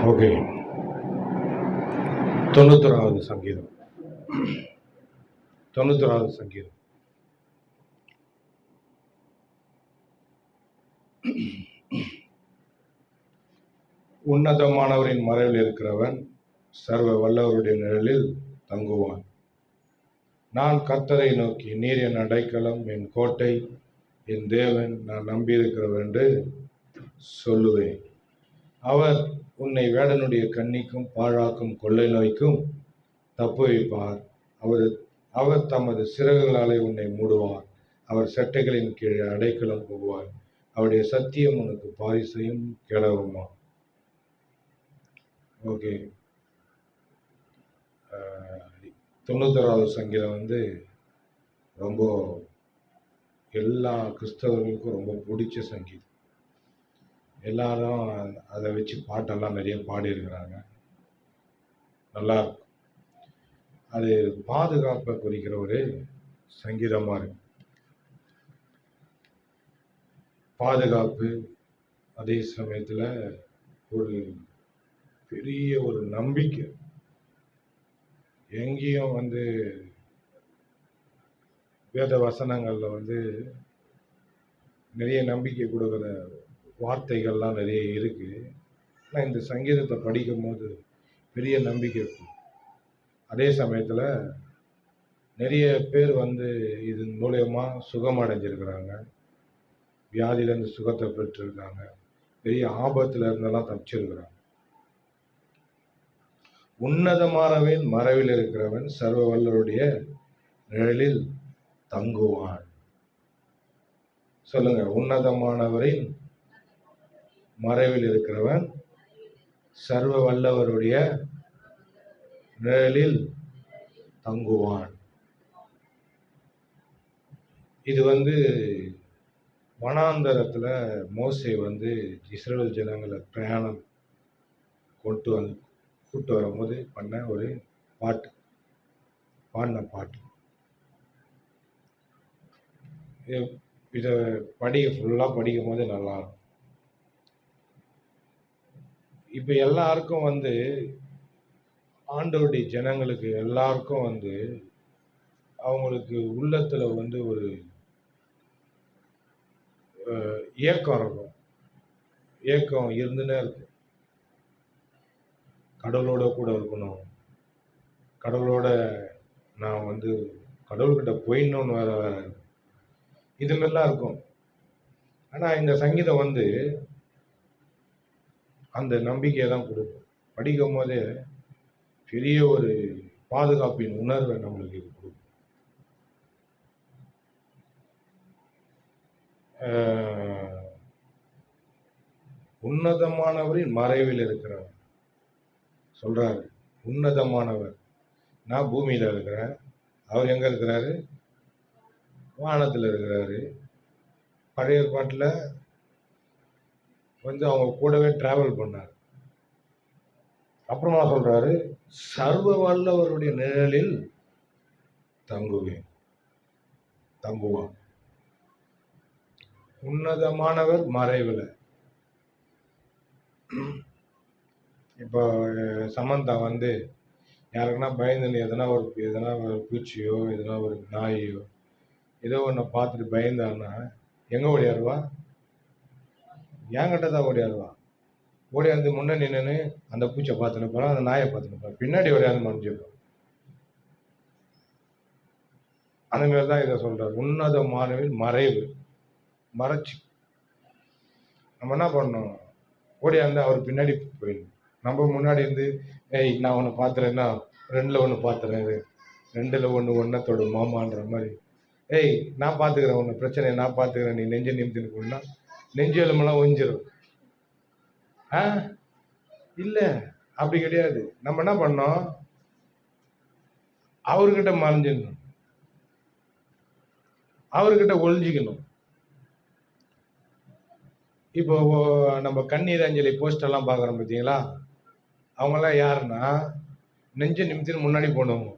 Okay. 91வது சங்கீதம். 91வது சங்கீதம். உன்னதமானவரின் மறைவில் இருக்கிறவன் சர்வ வல்லவருடைய நிழலில் தங்குவான். நான் கர்த்தரை நோக்கி, நீர் என் அடைக்கலம், என் கோட்டை, என் தேவன், நான் நம்பியிருக்கிறவர் என்று சொல்லுவேன். அவர் உன்னை வேடனுடைய கண்ணிக்கும் பாழாக்கும் கொள்ளை நோய்க்கும் தப்புவிப்பார். அவர் தமது சிறகுகளாலே உன்னை மூடுவார். அவர் சட்டைகளின் கீழே அடைக்கலம் புகுவார். அவருடைய சத்தியம் உனக்கு பாரிசையும் கிளவுமா. ஓகே. 91வது சங்கீதம் ரொம்ப எல்லா கிறிஸ்தவர்களுக்கும் ரொம்ப பிடிச்ச சங்கீதம். எல்லாரும் அதை வச்சு பாட்டெல்லாம் நிறைய பாடியிருக்கிறாங்க. நல்லா இருக்கும். அது பாதுகாப்பை குறிக்கிற ஒரு சங்கீதமாக இருக்கு. பாதுகாப்பு, அதே சமயத்தில் ஒரு பெரிய ஒரு நம்பிக்கை. எங்கேயும் வேத வசனங்களில் நிறைய நம்பிக்கை கொடுக்குற வார்த்தைகள்லாம் நிறைய இருக்கு. ஆனால் இந்த சங்கீதத்தை படிக்கும் போது பெரிய நம்பிக்கை இருக்கும். அதே சமயத்தில் நிறைய பேர் இதன் மூலயமா சுகம் அடைஞ்சிருக்கிறாங்க, வியாதியிலேருந்து சுகத்தை பெற்றிருக்காங்க, பெரிய ஆபத்துல இருந்தெல்லாம் தப்பிச்சிருக்கிறாங்க. உன்னதமானவன் மறைவில் இருக்கிறவன் சர்வ வல்லவருடைய நிழலில் தங்குவான். சொல்லுங்க, உன்னதமானவரின் மறைவில் இருக்கிறவன் சர்வ வல்லவருடைய நிழலில் தங்குவான். இது வனாந்தரத்துல மோசே இஸ்ரவேல் ஜனங்களை பிரயாணம் கூட்டு வரும்போது பண்ண ஒரு பாடின பாட்டு. இதை ஃபுல்லா படிக்கும் போது நல்லா இருக்கும். இப்ப எல்லாருக்கும் ஆண்டவருடைய ஜனங்களுக்கு எல்லாருக்கும் அவங்களுக்கு உள்ளத்துல ஒரு ஏக்கம் இருக்கும். ஏக்கம் இருந்துன்னே இருக்கும். கடவுளோட கூட இருக்கணும், கடவுளோட நான் கடவுள்கிட்ட போயிடணும்னு வேற இது மாதிரிலாம் இருக்கும். ஆனா இந்த சங்கீதம் அந்த நம்பிக்கையை தான் கொடுக்கும். படிக்கும் போதே பெரிய ஒரு பாதுகாப்பின் உணர்வை நம்மளுக்கு இது கொடுக்கும். உன்னதமானவரின் மறைவில் இருக்கிறவர் சொல்றாரு. உன்னதமானவர், நான் பூமியில இருக்கிறேன், அவர் எங்க இருக்கிறாரு? வானத்துல இருக்கிறாரு. பழைய ஏற்பாட்டுல அவங்க கூடவே டிராவல் பண்ணார். அப்புறமா சொல்றாரு, சர்வ வல்லவருடைய நிழலில் தங்குவான். உன்னதமானவர் மறைவில். இப்போ சமந்தா யாருக்குன்னா பயந்து எதனா ஒரு பூச்சியோ எதனா ஒரு நாயோ ஏதோ ஒன்று பார்த்துட்டு பயந்தான்னா எங்க ஓடியாருவா? என்கிட்ட தான் ஓடியாருவா. ஓடியாந்து முன்ன நின்று அந்த பூச்சை பார்த்துன்னு போறான், அந்த நாயை பார்த்துன்னு போறான், பின்னாடி ஓடியாந்து மறைஞ்சிருப்பான். அந்த மாதிரிதான் இதை சொல்றாரு. உன்னதமானவரின் மறைவு, மறைச்சு நம்ம என்ன பண்ணோம்? ஓடியாந்து அவர் பின்னாடி போயிடணும். நம்ம முன்னாடி ஏய் நான் ஒன்று பார்த்துறேன்னா 2ல் 1 பார்த்துறேன், 2ல் 1 ஒன்னத்தோட மாமான்ற மாதிரி, ஏய் நான் பார்த்துக்கிறேன், ஒன்று பிரச்சனை நான் பார்த்துக்கிறேன், நீ நெஞ்ச நிமித்தின்னு போனா நெஞ்சு எலும்பெல்லாம் ஒஞ்சிரும். இல்ல, அப்படி கிடையாது. நம்ம என்ன பண்ணோம்? அவர்கிட்ட மறைஞ்சிடணும், அவர்கிட்ட ஒழிஞ்சிக்கணும். இப்போ நம்ம கண்ணீர் அஞ்சலி போஸ்ட் எல்லாம் பாக்குறோம் பார்த்தீங்களா? அவங்க எல்லாம் யாருன்னா நெஞ்ச நிமித்தின்னு முன்னாடி போனவங்க.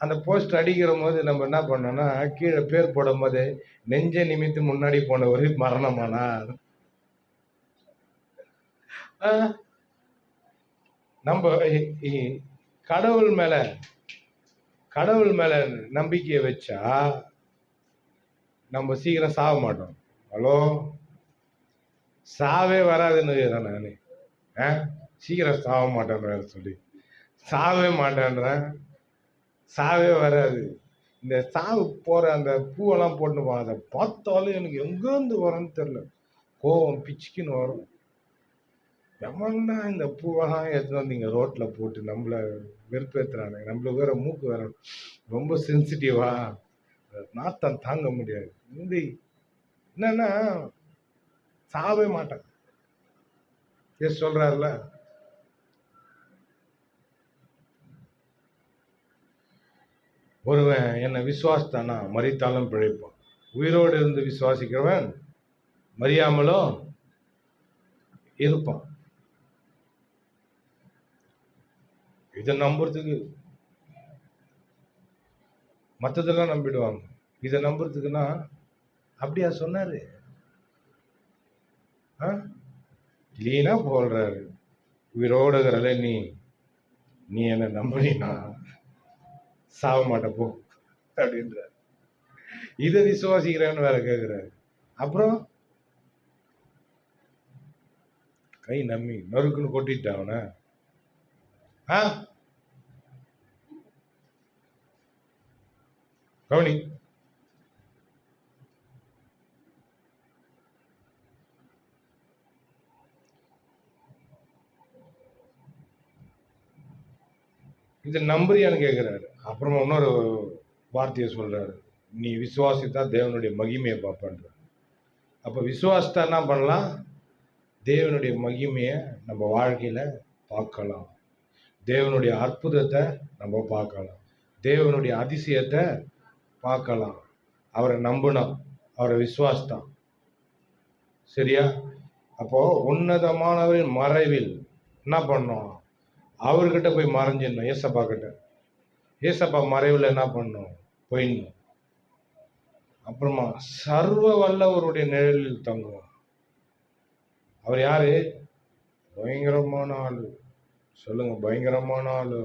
அந்த போஸ்ட் அடிக்கிற போது நம்ம என்ன பண்ணோம்னா, கீழே பேர் போடும் போது நெஞ்ச நிமித்து முன்னாடி போனவர் மரணமானார். நம்ம கடவுள் மேல கடவுள் மேல நம்பிக்கையை வச்சா நம்ம சீக்கிரம் சாக மாட்டோம். ஹலோ, சாவே வராதுன்னு நானு சீக்கிரம் சாக மாட்டேன் சொல்லி சாவே மாட்டேன்றேன். சாவே வராது. இந்த சாவு போற அந்த பூவெல்லாம் போட்டுப்பா, அதை பார்த்தாலும் எனக்கு எங்கேருந்து வரன்னு தெரியல, கோவம் பிச்சுக்குன்னு வரும். எவன்னா இந்த பூவெல்லாம் எடுத்துன்னு வந்து இங்கே ரோட்டில் போட்டு நம்மளை வெறுப்பேற்றுறாங்க. நம்மளுக்கு வேற மூக்கு வேற ரொம்ப சென்சிட்டிவா, நாத்தம் தாங்க முடியாது. இந்த என்னன்னா சாவே மாட்டேன். எஸ் சொல்றாருல, ஒருவன் என்னை விசுவாசித்தானா மரித்தாலும் பிழைப்பான். உயிரோடு இருந்து விசுவாசிக்கிறவன் மரியாமலும் இருப்பான். இதை நம்புறதுக்கு மற்றதெல்லாம் நம்பிடுவாங்க. இதை நம்புறதுக்குன்னா அப்படியா சொன்னாரு, லீனா போடுறாரு. உயிரோடுகிறல நீ என்ன நம்பினா சாவ மாட்ட போ அப்படின்ற. இதை விசுவாசிக்கிறேன்னு வேற கேட்கிறாரு. அப்புறம் கை நம்பி நொறுக்குன்னு கொட்டிட்டான் அவனை. கவனி, இதை நம்புறியான்னு கேட்கிறாரு. அப்புறமா இன்னொரு வார்த்தையை சொல்றாரு, நீ விசுவாசித்தா தேவனுடைய மகிமையை பார்ப்பன்ற. அப்ப விசுவாசித்தா என்ன பண்ணலாம்? தேவனுடைய மகிமையை நம்ம வாழ்க்கையில பார்க்கலாம். தேவனுடைய அற்புதத்தை நம்ம பார்க்கலாம். தேவனுடைய அதிசயத்தை பார்க்கலாம். அவரை நம்பணும், அவரை விசுவாசித்தான். சரியா? அப்போ உன்னதமானவரின் மறைவில் என்ன பண்ணோம்? அவர்கிட்ட போய் மறைஞ்சிடணும். ஏசப்பா கிட்ட. ஏசப்பா மறைவில் என்ன பண்ணணும்? போயிடணும். அப்புறமா சர்வ வல்லவருடைய நிழலில் தங்குவோம். அவர் யாரு? பயங்கரமான ஆளு. சொல்லுங்க, பயங்கரமான ஆளு.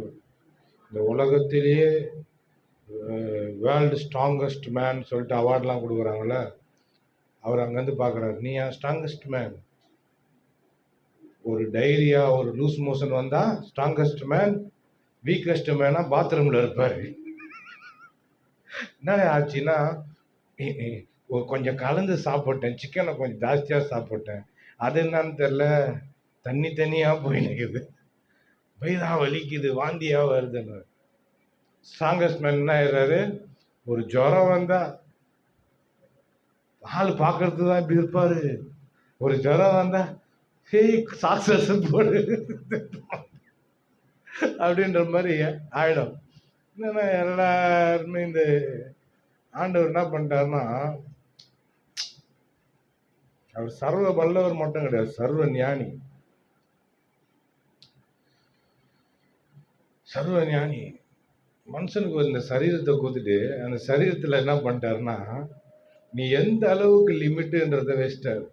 இந்த உலகத்திலேயே வேர்ல்டு ஸ்ட்ராங்கஸ்ட் மேன் சொல்லிட்டு அவார்ட்லாம் கொடுக்குறாங்கல்ல, அவர் அங்கேருந்து பார்க்குறாரு. நீ ஏன் ஸ்ட்ராங்கஸ்ட் மேன்? ஒரு டைரியா ஒரு லூஸ் மோஷன் வந்தா ஸ்ட்ராங்கஸ்ட் மேன், வீக்கஸ்ட் மேனா பாத்ரூம்ல இருப்பாரு. என்ன ஆச்சுன்னா, கொஞ்சம் கலந்து சாப்பிட்டேன், சிக்கனை கொஞ்சம் ஜாஸ்தியா சாப்பிட்டேன், அது என்னன்னு தெரியல, தண்ணியா போய் நிற்குது, வயிறா வலிக்குது, வாந்தியா வருதுன்னு. ஸ்ட்ராங்கஸ்ட் மேன் என்ன ஆயிடுறாரு? ஒரு ஜுரம் வந்தா ஆள் பார்க்கறது தான் இப்படி இருப்பாரு. ஒரு ஜுரம் வந்தா சாக்சஸ் போடு அப்படின்ற மாதிரி ஆயிடும். என்னன்னா எல்லாருமே இந்த ஆண்டவர் என்ன பண்ணிட்டாருன்னா, அவர் சர்வ வல்லவர் மட்டும் கிடையாது, சர்வ ஞானி. சர்வ ஞானி. மனுஷனுக்கு இந்த சரீரத்தை கொடுத்துட்டு அந்த சரீரத்துல என்ன பண்ணிட்டாருன்னா, நீ எந்த அளவுக்கு லிமிட்டுன்றத வச்சிட்டாரு.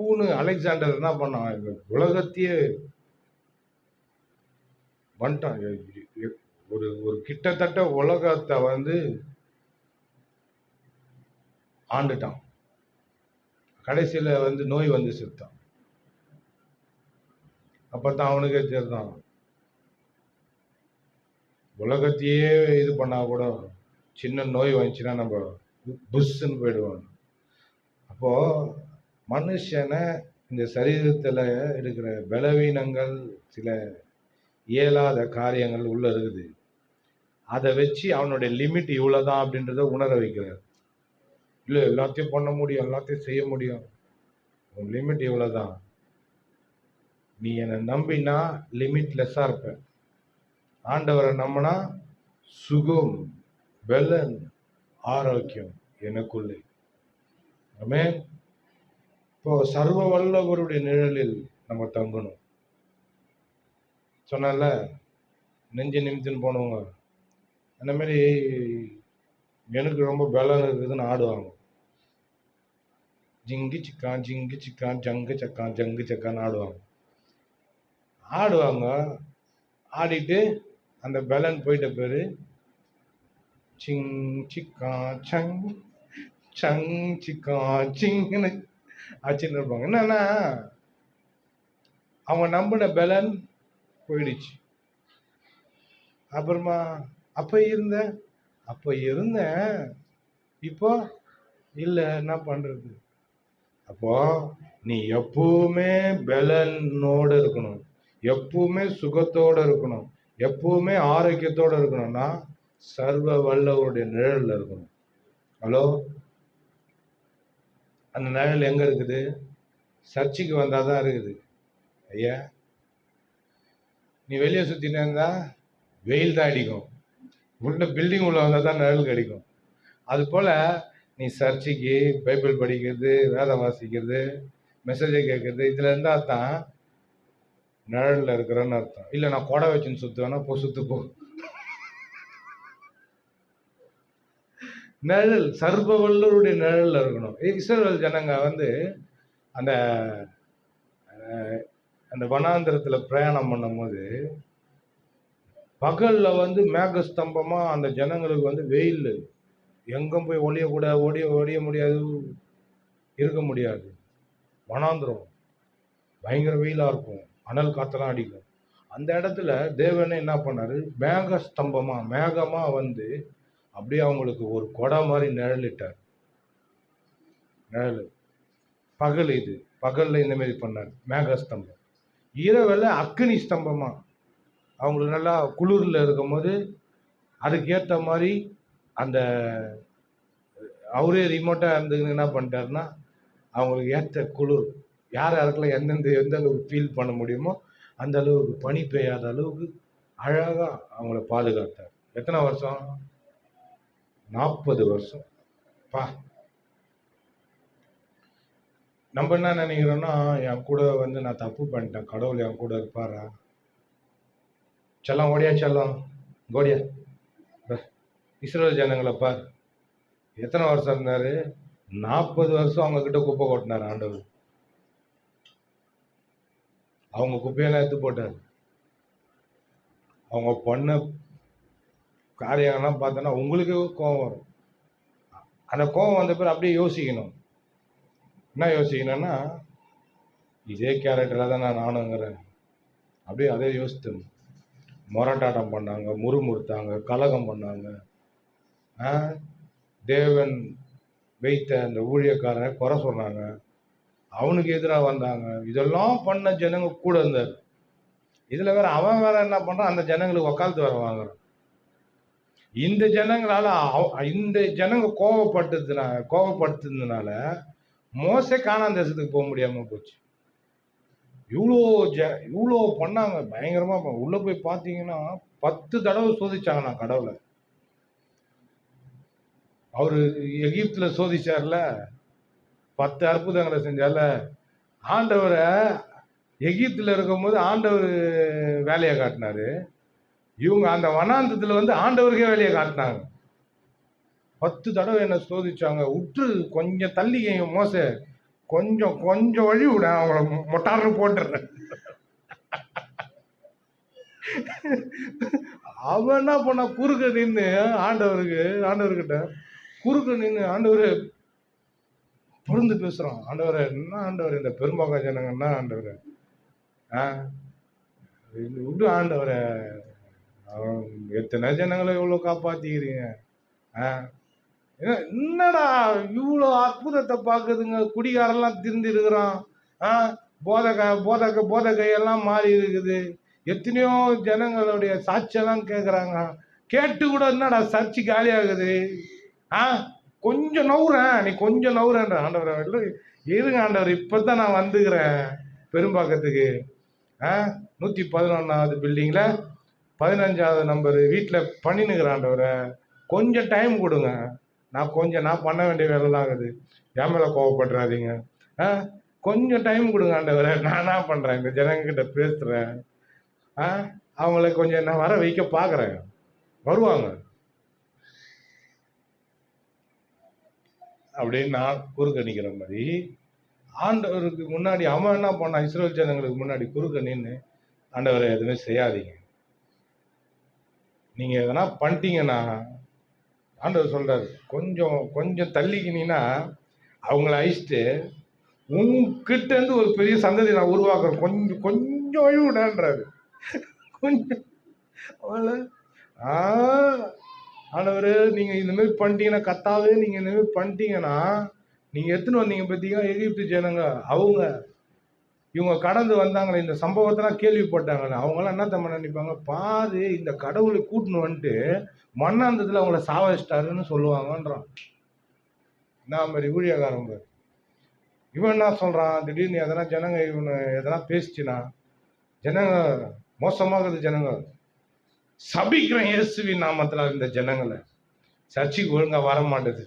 ஊனு அலெக்சாண்டர் என்ன பண்ணான்? இந்த உலகத்தையே வந்துட்டான். ஒரு ஒரு கிட்டத்தட்ட உலகத்தை ஆண்டுட்டான். கடைசியில நோய் வந்து செத்தான். அப்பதான் அவனுக்கே தெரிதான், உலகத்தையே இது பண்ணா கூட சின்ன நோய் வந்துச்சுன்னா நம்ம புஷ்ன்னு போயிடுவோம். அப்போ மனுஷனை இந்த சரீரத்துல இருக்கிற பலவீனங்கள், சில இயலாத காரியங்கள் உள்ள இருக்குது. அதை வச்சு அவனுடைய லிமிட் இவ்வளவுதான் அப்படின்றத உணர வைக்கிறார். இல்ல, எல்லாத்தையும் பண்ண முடியும், எல்லாத்தையும் செய்ய முடியும், உன் லிமிட் இவ்வளவுதான். நீ என்னை நம்பினா லிமிட்லெஸ்ஸா இருப்ப. ஆண்டவரை நம்பினா சுகம், பலன், ஆரோக்கியம் எனக்குள்ளே. ஆமென். இப்போ சர்வ வல்லவருடைய நிழலில் நம்ம தங்கணும். சொன்னல, நெஞ்சு நிமித்துன்னு போனவங்க அந்த மாதிரி எனக்கு ரொம்ப பலம் இருக்குதுன்னு ஆடுவாங்க. ஜிங்கு சிக்கான் ஜிங்கு சிக்கான் ஜங்கு சக்கான் ஜங்கு சக்கான்னு ஆடுவாங்க. ஆடிட்டு அந்த பலன் போயிட்ட பேரு சிங் சிக்கா சங் சங் சிக்கா சிங்னு ஆச்சுன்னு இருப்பாங்க. என்னன்னா அவங்க நம்பின பலன் போயிடுச்சு. அப்புறமா அப்ப இருந்தேன் இப்போ இல்ல, என்ன பண்றது? அப்போ நீ எப்பவுமே பலனோட இருக்கணும், எப்பவுமே சுகத்தோட இருக்கணும், எப்பவுமே ஆரோக்கியத்தோட இருக்கணும்னா சர்வ வல்லவருடைய நிழல்ல இருக்கணும். ஹலோ, அந்த நிழல் எங்க இருக்குது? சர்ச்சுக்கு வந்தாதான் இருக்குது. ஐயா, நீ வெளியே சுத்தினே இருந்தா வெயில் தான் அடிக்கும், உள்ள பில்டிங் உள்ள வந்தா தான் நிழல் கிடைக்கும். அது போல நீ சர்ச்சைக்கு பைபிள் படிக்கிறது, வேதம் வாசிக்கிறது, மெசேஜை கேட்கறது, இதுல இருந்தா தான் நிழல்ல இருக்கிறன்னு அர்த்தம். இல்ல நான் கொடை வச்சுன்னு சுத்துவேன்னா போ சுத்து போ. நிழல் சர்வ வல்லவருடைய நிழல்ல இருக்கணும். இஸ்ரவேல் ஜனங்க அந்த அந்த வனாந்திரத்துல பிரயாணம் பண்ணும்போது பகல்ல மேகஸ்தம்பமா அந்த ஜனங்களுக்கு வெயில் எங்கும் போய் ஒழிய முடியாது, இருக்க முடியாது. வனாந்திரம் பயங்கர வெயிலா இருக்கும், அனல் காத்தெல்லாம் அடிக்கும். அந்த இடத்துல தேவனே என்ன பண்ணாரு? மேகஸ்தம்பமா மேகமா அப்படியே அவங்களுக்கு ஒரு கொடை மாதிரி நிழலிட்டார். நிழல் பகல்ல இந்த மாதிரி பண்ணார் மேகஸ்தம்பம். இரவுல அக்னி ஸ்தம்பமா அவங்களுக்கு நல்லா குளிர்ல இருக்கும் போது அதுக்கேற்ற மாதிரி அந்த அவரே ரிமோட்டா இருந்துன்னு என்ன பண்ணிட்டாருன்னா அவங்களுக்கு ஏற்ற குளிர் யாருக்கெல்லாம் எந்த அளவுக்கு ஃபீல் பண்ண முடியுமோ அந்த அளவுக்கு பனி பெய்யாத அளவுக்கு அழகா அவங்கள பாதுகாத்தார். எத்தனை வருஷம்? 40 வருஷம். நம்ம என்ன நினைக்கிறோம்னா என் கூட நான் தப்பு பண்ணிட்டேன், கடவுள் என் கூட இருப்பாரா? செல்லம் ஓடியா, செல்லம் கோடியா. இஸ்ரவேல் ஜனங்களை பார், எத்தனை வருஷம் இருந்தாரு? 40 வருஷம் அவங்க கிட்ட குப்பை கொட்டினார் ஆண்டவர். அவங்க குப்பையெல்லாம் எடுத்து போட்டார். அவங்க பண்ண காரியங்கள்லாம் பார்த்தோன்னா உங்களுக்கே கோபம் வரும். அந்த கோபம் வந்த பிறகு அப்படியே யோசிக்கணும். என்ன யோசிக்கணும்னா இதே கேரக்டராக தான் நான் நானுங்கிறேன். அப்படியே அதே யோசித்தேன். மொரட்டாட்டம் பண்ணாங்க, முறுமுறுத்தாங்க, கலகம் பண்ணாங்க. தேவன் வைத்த அந்த ஊழியக்காரனை குறை சொன்னாங்க, அவனுக்கு எதிராக வந்தாங்க. இதெல்லாம் பண்ண ஜனங்க கூட இருந்தார். இதுல வேற அவன் வேற என்ன பண்றான்? அந்த ஜனங்களுக்கு வக்காலத்து வேற வாங்குறான். இந்த ஜனங்க கோவப்படுத்துறதுனால மோசே கானான் தேசத்துக்கு போக முடியாம போச்சு. இவ்வளோ பண்ணாங்க, பயங்கரமா. உள்ள போய் பார்த்தீங்கன்னா 10 தடவை சோதிச்சாங்க நான் கடவுளை. அவரு எகிப்துல சோதிச்சார்ல, 10 அற்புதங்களை செஞ்சார்ல. ஆண்டவரை எகிப்துல இருக்கும்போது ஆண்டவர் வேலையை காட்டினாரு. இவங்க அந்த வனாந்தத்துல ஆண்டவருக்கே வேலையை காட்டினாங்க. 10 தடவை என்ன சோதிச்சாங்க. உற்று கொஞ்சம் தள்ளி மோச கொஞ்சம் வழி விட, அவங்கள மொட்டார்னு போட்டுறேன். அவன் என்ன பண்ண, குறுக்க நின்று ஆண்டவர்கிட்ட குறுக்க நின்று ஆண்டவரு பொருந்து பேசுறான். ஆண்டவரை என்ன ஆண்டவர், இந்த பெரும்பாக்க ஜனங்க என்ன ஆண்டவரை விட்டு ஆண்டவரை, எத்தனை ஜனங்களை இவ்வளவு காப்பாத்திக்கிறீங்க. என்னடா இவ்வளோ அற்புதத்தை பார்க்குதுங்க. குடிகாரெல்லாம் திருந்தி இருக்கிறான், போதகையெல்லாம் மாறி இருக்குது. எத்தனையோ ஜனங்களுடைய சாட்சியெல்லாம் கேட்குறாங்க. கேட்டு கூட என்னடா சர்ச்சு காலி ஆகுது. கொஞ்சம் நவுறேன், நீ கொஞ்சம் நவுறேன்ற. ஆண்டவர் இருங்க ஆண்டவர், இப்பதான் நான் வந்துக்கிறேன் பெரும்பாக்கத்துக்கு. 111வது பில்டிங்ல 15வது நம்பர் வீட்டில் பண்ணினுக்கிறேன் ஆண்டவரை, கொஞ்சம் டைம் கொடுங்க. நான் பண்ண வேண்டிய வேலைலாம் ஆகுது. என் மேலே கோவப்படுறாதீங்க. கொஞ்சம் டைம் கொடுங்க ஆண்டவரை, நான் என்ன பண்ணுறேன், இந்த ஜனங்கிட்ட பேசுகிறேன். அவங்கள கொஞ்சம் நான் வர வைக்க பார்க்குறேன், வருவாங்க அப்படின்னு நான் குறுக்க நிற்கிற மாதிரி ஆண்டவருக்கு முன்னாடி அவன் என்ன பண்ணான், இஸ்ரேல் ஜனங்களுக்கு முன்னாடி குறுக்க நின்று, ஆண்டவரை எதுவுமே செய்யாதீங்க, நீங்க எதனா பண்ணிட்டீங்கன்னா, ஆண்டவர் சொல்றாரு, கொஞ்சம் கொஞ்சம் தள்ளிக்கினீங்கன்னா அவங்கள அழிச்சிட்டு உங்ககிட்ட இருந்து ஒரு பெரிய சந்ததி நான் உருவாக்குறேன், கொஞ்சம் கொஞ்சம் வழிவிடான்றாரு. கொஞ்சம் ஆண்டவர் நீங்க இந்த மாதிரி பண்ணிட்டீங்கன்னா, கத்தாவே நீங்க இந்த மாதிரி பண்ணிட்டீங்கன்னா, நீங்க எத்தனை வந்தீங்க பார்த்தீங்கன்னா எகிப்து ஜனங்க, அவங்க இவங்க கடந்து வந்தாங்களே, இந்த சம்பவத்தெல்லாம் கேள்விப்பட்டாங்களே, அவங்களாம் என்ன தம்ம நினைப்பாங்க, பாரு இந்த கடவுளை கூட்டின்னு வந்துட்டு மண்ணாந்தத்தில் அவங்கள சாவச்சிட்டாருன்னு சொல்லுவாங்கன்றான். நான் மாதிரி ஊழியக்காரங்க இவன் என்ன சொல்றான், திடீர்னு எதனா ஜனங்க இவனை எதனா பேசிச்சுன்னா, ஜனங்க மோசமாகுது, ஜனங்க சபிக்கிறேன் இயேசுவின் நாமத்தில் இந்த ஜனங்களை, சர்ச்சைக்கு ஒழுங்கா வர மாட்டேது,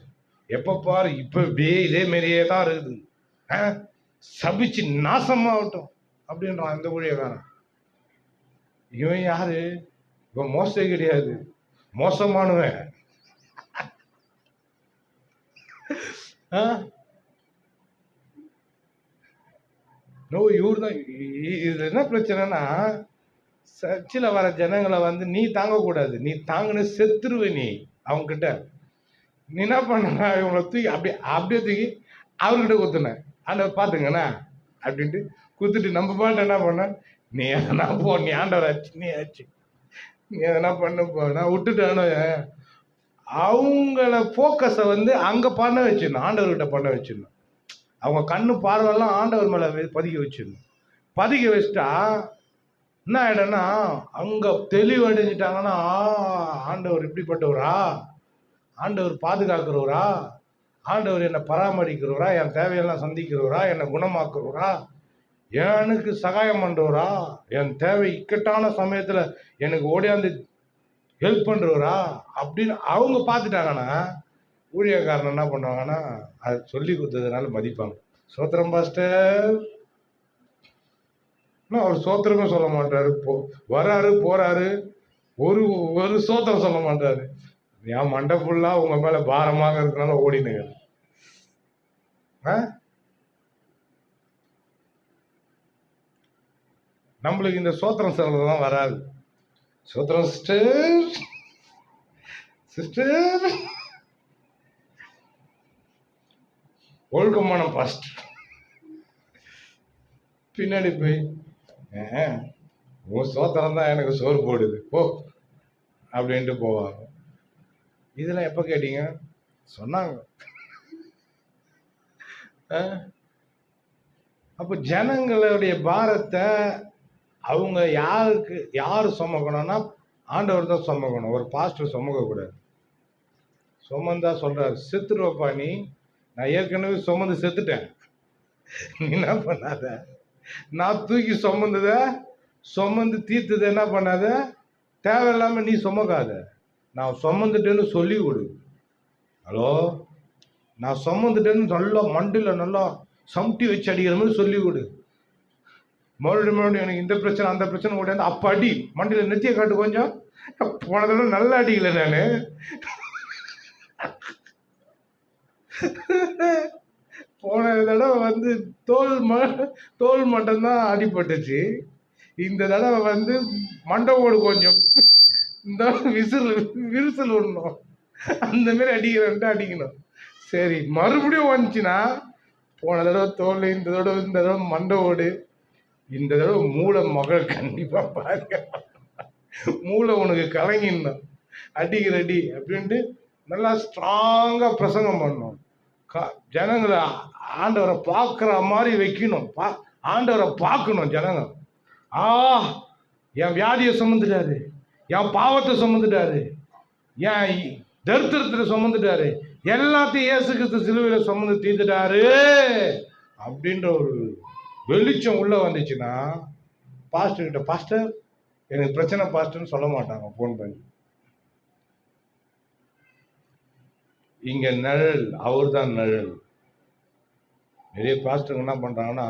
எப்ப பாரு இப்ப இதே மாரியே தான் இருக்குது, சபிச்சு நாசமாகட்டும் அப்படின்றான் இந்த ஊழியக்காரன். இவன் யாரு, இவன் மோசே கிடையாது, மோசமானவன். இவரு தான். இது என்ன பிரச்சனைனா, சர்ச்சில் வர ஜனங்களை வந்து நீ தாங்கக்கூடாது, நீ தாங்கின செத்துருவ, நீ அவங்க கிட்ட நீ என்ன பண்ண, இவங்களை தூக்கி அப்படியே தூக்கி அவர்கிட்ட குத்துனேன், ஆண்டவர் பார்த்துங்கண்ணா அப்படின்ட்டு குத்துட்டு நம்ம பாட்டு என்ன பண்ண, நீ எதனா போ, நீ ஆண்டவர் ஆச்சு, நீ ஆச்சு, நீ எதனா பண்ண போ, நான் விட்டுட்டானோ. அவங்கள ஃபோக்கஸை வந்து அங்கே பண்ண வச்சிடணும், ஆண்டவர்கிட்ட பண்ண வச்சிடணும், அவங்க கண்ணு பார்வையெல்லாம் ஆண்டவர் மேலே பதிக்க வச்சிடணும். பதிக்க வச்சுட்டா என்ன ஆயிடும்னா, அங்கே தெளிவடைஞ்சிட்டாங்கன்னா, ஆண்டவர் இப்படிப்பட்டவரா, ஆண்டவர் பாதுகாக்கிறவரா, ஆண்டவர் என்னை பராமரிக்கிறவரா, என் தேவையெல்லாம் சந்திக்கிறவரா, என்னை குணமாக்குறவரா, எனக்கு சகாயம் பண்றவரா, என் தேவை இக்கட்டான சமயத்துல எனக்கு ஓடியாந்து ஹெல்ப் பண்றவரா அப்படின்னு அவங்க பார்த்துட்டாங்கன்னா, ஊழியக்காரன் என்ன பண்ணுவாங்கன்னா, அது சொல்லி கொடுத்ததுனால மதிப்பாங்க. சோத்திரம் பாஸ்டர், அவர் சோத்திரமே சொல்ல மாட்டாரு, வராரு போறாரு, ஒரு ஒரு சோத்திரம் சொல்ல மாட்டாரு, என் மண்டை ஃபுல்லா உங்க மேல பாரமாக இருக்கனால ஓடினுங்க. நம்மளுக்கு இந்த சோத்திரம் சொல்றதுலாம் வராது. சோத்திரம் சிஸ்டர், சிஸ்டர் ஒழுக்கமான பாஸ்டர் பின்னாடி போய் உன் சோத்திரம் தான் எனக்கு சோறு போடுது போ அப்படின்ட்டு போவாங்க. இதெல்லாம் எப்ப கேட்டீங்க, சொன்னாங்க. அப்ப ஜனங்களுடைய பாரத்தை அவங்க யாரு சுமக்கணும்னா, ஆண்டவர் தான் சுமக்கணும், ஒரு பாஸ்டர் சுமக்க கூடாது. சுமந்தா சொல்றாரு, செத்துருவப்பா நீ, நான் ஏற்கனவே சுமந்து செத்துட்டேன், நீ என்ன பண்ணாத, நான் தூக்கி சுமந்து தீர்த்தது என்ன பண்ணாத, தேவையில்லாம நீ சுமக்காத, நான் சுமந்துட்டேன்னு சொல்லி கொடு. ஹலோ, நான் சுமந்துட்டேன்னு நல்லா மண்டில நல்லா சம்டி வச்சு அடிக்கிற மாதிரி சொல்லி கொடு. மறுபடியும் எனக்கு இந்த பிரச்சனை அந்த பிரச்சனை ஓடியாந்து அப்ப அடி, மண்டில நெத்திய காட்டு கொஞ்சம், போனதோட நல்லா அடிக்கல நானு, போன தடவை வந்து தோல் மட்டும்தான் அடிபட்டுச்சு, இந்த தடவை வந்து மண்டவோடு கொஞ்சம் இந்த விரிசல் விடணும், அந்த மாதிரி அடிக்கணும். சரி, மறுபடியும் வந்துச்சுன்னா, போன தடவை தோல், இந்த தடவை மண்டவோடு, இந்த தடவை மூளை மகள் கண்டிப்பா பாருங்க, மூளை உனக்கு கலங்கிடணும், அடிக்கிற அடி அப்படின்ட்டு நல்லா ஸ்ட்ராங்கா பிரசங்கம் பண்ணணும். ஜனங்களை ஆண்டவரை பார்க்குற மாதிரி வைக்கணும், ஆண்டவரை பார்க்கணும் ஜனங்க. என் வியாதியை சுமந்துட்டாரு, என் பாவத்தை சுமந்துட்டாரு, என் தரித்திரத்தை சுமந்துட்டாரு, எல்லாத்தையும் இயேசு கிறிஸ்து சிலுவையில சுமந்து தீர்த்துட்டாரு அப்படின்ற ஒரு வெளிச்சம் உள்ள வந்துச்சுன்னா, பாஸ்டர் கிட்ட பாஸ்டர் எனக்கு பிரச்சனை பாஸ்டர்னு சொல்ல மாட்டாங்க போன் பண்ணி. இங்க நிழல், அவர் தான் நிழல். நிறைய பாஸ்டர் என்ன பண்றாங்கன்னா,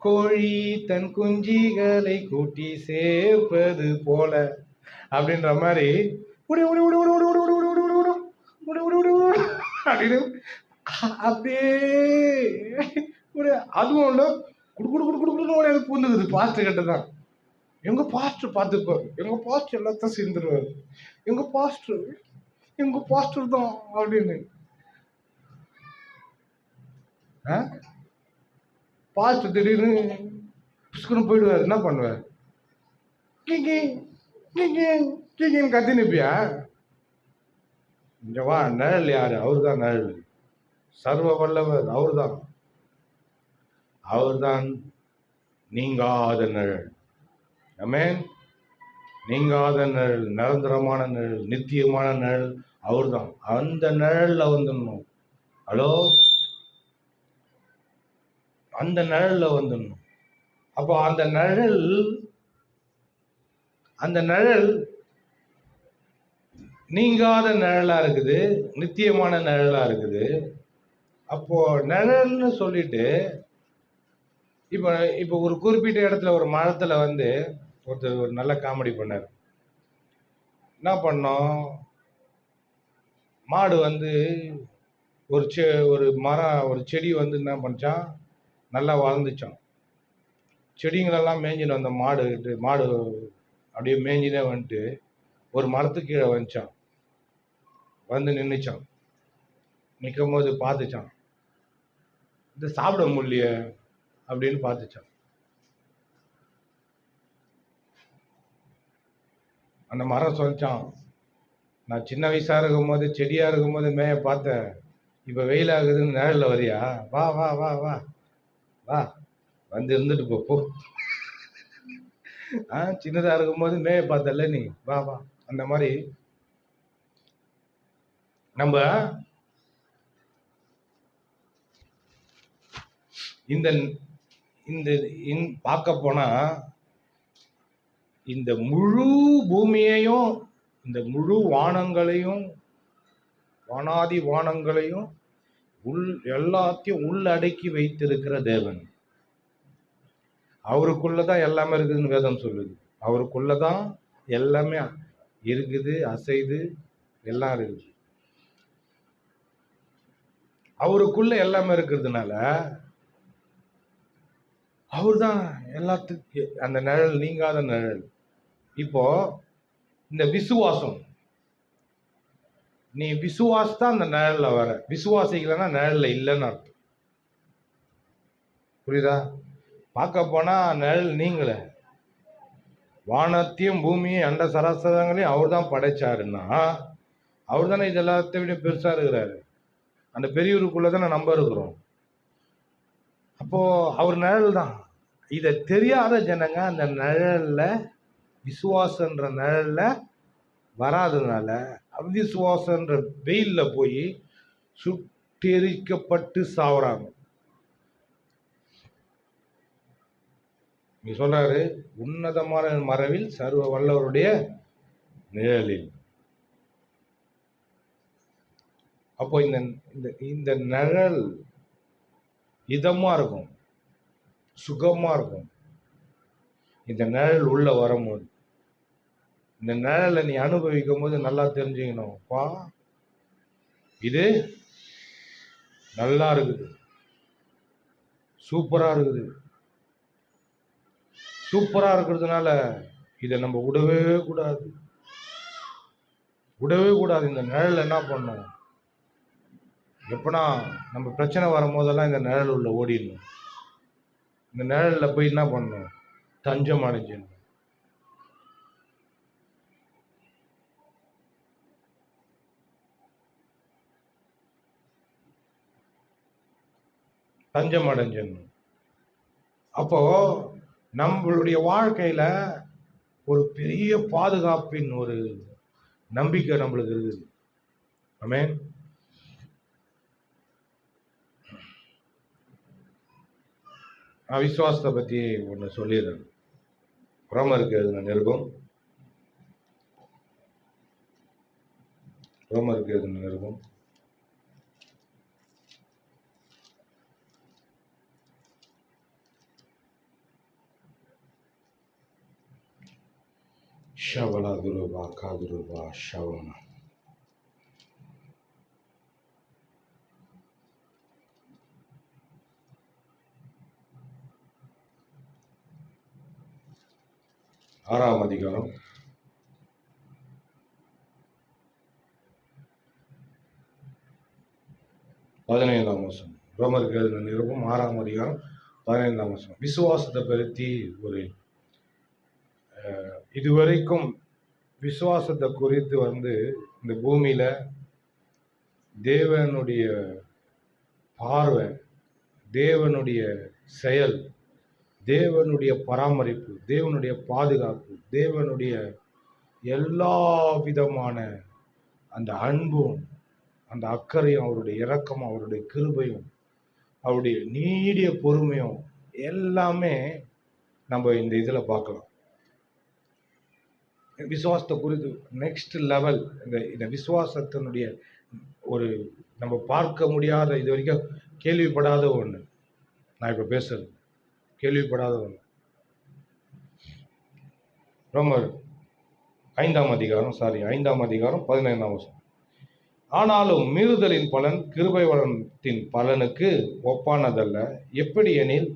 கோழி தன் குஞ்சிகளை கூட்டி சேர்ப்பது போல அப்படின்ற மாதிரி உடி உடி உடி உடி உடி உடி உடி உடி உடி உடி உடி உடி உடி அப்படின்னு அப்படியே ஒரு அதுவும் இல்லை குடு குடு குடு குடுக்குன்னு ஓடி அது பூந்துக்குது பாஸ்டர் கிட்ட தான். எங்க பாஸ்டர் பார்த்துப்பாரு, எங்க பாஸ்டர் எல்லாத்தையும் சேர்ந்துருவாரு, எங்க பாஸ்டர் தான் அப்படின்னு. பாஸ்டர் திடீர்னு புஷ்கன்னு போயிடுவாரு, என்ன பண்ணுவார்? கீக்கின்னு கத்தி நிற்பியா? இங்க வா, நிழல் யாரு? அவரு தான் நிழல், சர்வ வல்லவர் அவர்தான் நீங்காத நிழல். ஆமென். நீங்காத நிழல், நிரந்தரமான நிழல், நித்தியமான நிழல் அவர்தான். அந்த நிழல்ல வந்துடணும். ஹலோ, அந்த நிழல்ல வந்துடணும். அப்போ அந்த நிழல் நீங்காத நிழலா இருக்குது, நித்தியமான நிழலா இருக்குது. அப்போ நிழல்னு சொல்லிட்டு இப்போ ஒரு குறிப்பிட்ட இடத்துல ஒரு மரத்துல வந்து ஒருத்தர் ஒரு நல்ல காமெடி பண்ணார். என்ன பண்ணோம், மாடு வந்து ஒரு மரம் ஒரு செடி வந்து என்ன பண்ணிச்சான், நல்லா வளர்ந்துச்சான். செடிங்களெல்லாம் மேய்ஞ்சின்னு வந்த மாடு அப்படியே மேய்ஞ்சினே வந்துட்டு ஒரு மரத்துக்கு கீழே வந்துச்சான். வந்து நின்றுச்சான். நிற்கும் போது பார்த்துச்சான், இது சாப்பிட முடியலையே அப்படின்னு பார்த்துச்சான். அந்த மரம் சொல்லிச்சான், நான் சின்ன வயசா இருக்கும் போது செடியா இருக்கும் போது மேய பார்த்தேன், இப்ப வெயில் ஆகுதுன்னு நிழல்ல வரியா? வா வா வா வா வா, வந்து இருந்துட்டு போ. சின்னதா இருக்கும் போது மேய பார்த்தல நீ, வா வா. அந்த மாதிரி நம்ம இந்த இந்த பார்க்க போனா இந்த முழு பூமியையும், இந்த முழு வானங்களையும், வானாதி வானங்களையும் எல்லாத்தையும் உள்ளடக்கி வைத்திருக்கிற தேவன். அவருக்குள்ளதான் எல்லாமே இருக்குதுன்னு வேதம் சொல்லுது. அவருக்குள்ளதான் எல்லாமே இருக்குது, அசைது எல்லாம் இருக்குது. அவருக்குள்ள எல்லாமே இருக்கிறதுனால அவர் தான் எல்லாத்துக்கும் அந்த நிழல், நீங்காத நிழல். இப்போ இந்த விசுவாசம், நீ விசுவாசத்தான் அந்த நிழல்ல வர, விசுவாசிக்கலன்னா நிழல்ல இல்லைன்னு அர்த்தம். புரியுதா? பார்க்க போனா நிழல் நீங்கள, வானத்தையும் பூமியும் அண்ட சராசரங்களையும் அவர் தான் படைச்சாருன்னா அவர் தானே இது எல்லாத்தையும் விட பெருசா இருக்கிறாரு. அந்த பெரியவருக்குள்ளதானே நம்ம இருக்கிறோம். அப்போ அவர் நிழல் தான். இதை தெரியாத ஜனங்க அந்த நிழல்ல, விசுவாசன்ற நிழல்ல வராததுனால அவிசுவாசன்ற வெயில்ல போய் சுட்டெரிக்கப்பட்டு சாவுறாங்க. நீ சொல்றாரு, உன்னதமான மறைவில் சர்வ வல்லவருடைய நிழலில். அப்போ இந்த நிழல் இதமா இருக்கும், சுகமா இருக்கும். இந்த நிழல் உள்ள வரும்போது, இந்த நிழலை நீ அனுபவிக்கும் போது நல்லா தெரிஞ்சுக்கணும், பா இது நல்லா இருக்குது, சூப்பரா இருக்குது. சூப்பரா இருக்கிறதுனால இதை நம்ம விடவே கூடாது. இந்த நிழல் என்ன பண்ணும், எப்பனா நம்ம பிரச்சனை வரும்போதெல்லாம் இந்த நிழல் உள்ள ஓடிடணும். இந்த நிழல்ல போய் என்ன பண்ணணும், தஞ்சம் அடைஞ்சிடணும். தஞ்சம் அடைஞ்சிடணும். அப்போ நம்மளுடைய வாழ்க்கையில ஒரு பெரிய பாதுகாப்பின் ஒரு நம்பிக்கை நம்மளுக்கு இருக்குது. ஆமென். நான் விசுவாசத்தை பத்தி ஒன்று சொல்லிடுறேன். ரோமருக்கு எழுதின நிருபம், ரோமருக்கு எழுதின நிருபம் 8 ஷவலா துருபா காதுருபா ஷவனா. ஆறாம் அதிகாரம் 15ஆம் வசனம். ரோமருக்கு எழுதின நிருபம் 6ஆம் அதிகாரம் 15ஆம் வசனம். விசுவாசத்தை பற்றி ஒரு இதுவரைக்கும் விசுவாசத்தை குறித்து இந்த பூமியில தேவனுடைய பார்வை, தேவனுடைய செயல், தேவனுடைய பராமரிப்பு, தேவனுடைய பாதுகாப்பு, தேவனுடைய எல்லா விதமான அந்த அன்பும், அந்த அக்கறையும், அவருடைய இரக்கமும், அவருடைய கிருபையும், அவருடைய நீடிய பொறுமையும் எல்லாமே நம்ம இந்த இதில் பார்க்கலாம். விசுவாசத்தை குறித்து நெக்ஸ்ட் லெவல், இந்த விசுவாசத்தினுடைய ஒரு நம்ம பார்க்க முடியாத, இது வரைக்கும் கேள்விப்படாத ஒன்று நான் இப்போ பேசுறது, கேள்விப்படாத ஒன்று. ரோமர் 5ஆம் அதிகாரம் 15ஆம் வசனம். ஆனாலும் மீறுதலின் பலன் கிருபை வரத்தின் பலனுக்கு ஒப்பானதல்ல. எப்படி எனில்,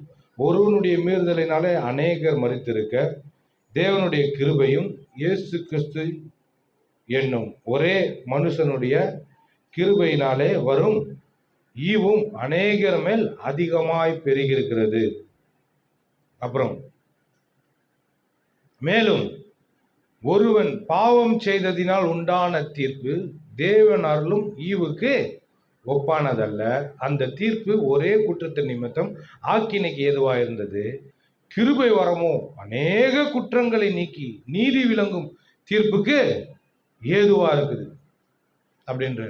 ஒருவனுடைய மீறுதலினாலே அநேகர் மரித்திருக்க, தேவனுடைய கிருபையும் இயேசு கிறிஸ்து என்னும் ஒரே மனுஷனுடைய கிருபையினாலே வரும் ஈவும் அநேகர் மேல் அதிகமாய் பெருகியிருக்கிறது. அப்புறம் மேலும் ஒருவன் பாவம் செய்ததினால் உண்டான தீர்ப்பு தேவன் அருளும் ஈவுக்கு ஒப்பானதல்ல. அந்த தீர்ப்பு ஒரே குற்றத்தின் நிமித்தம் ஆக்கினைக்கு ஏதுவா இருந்தது. கிருபை வரமோ அநேக குற்றங்களை நீக்கி நீதி விளங்கும் தீர்ப்புக்கு ஏதுவா இருக்குது அப்படின்ற.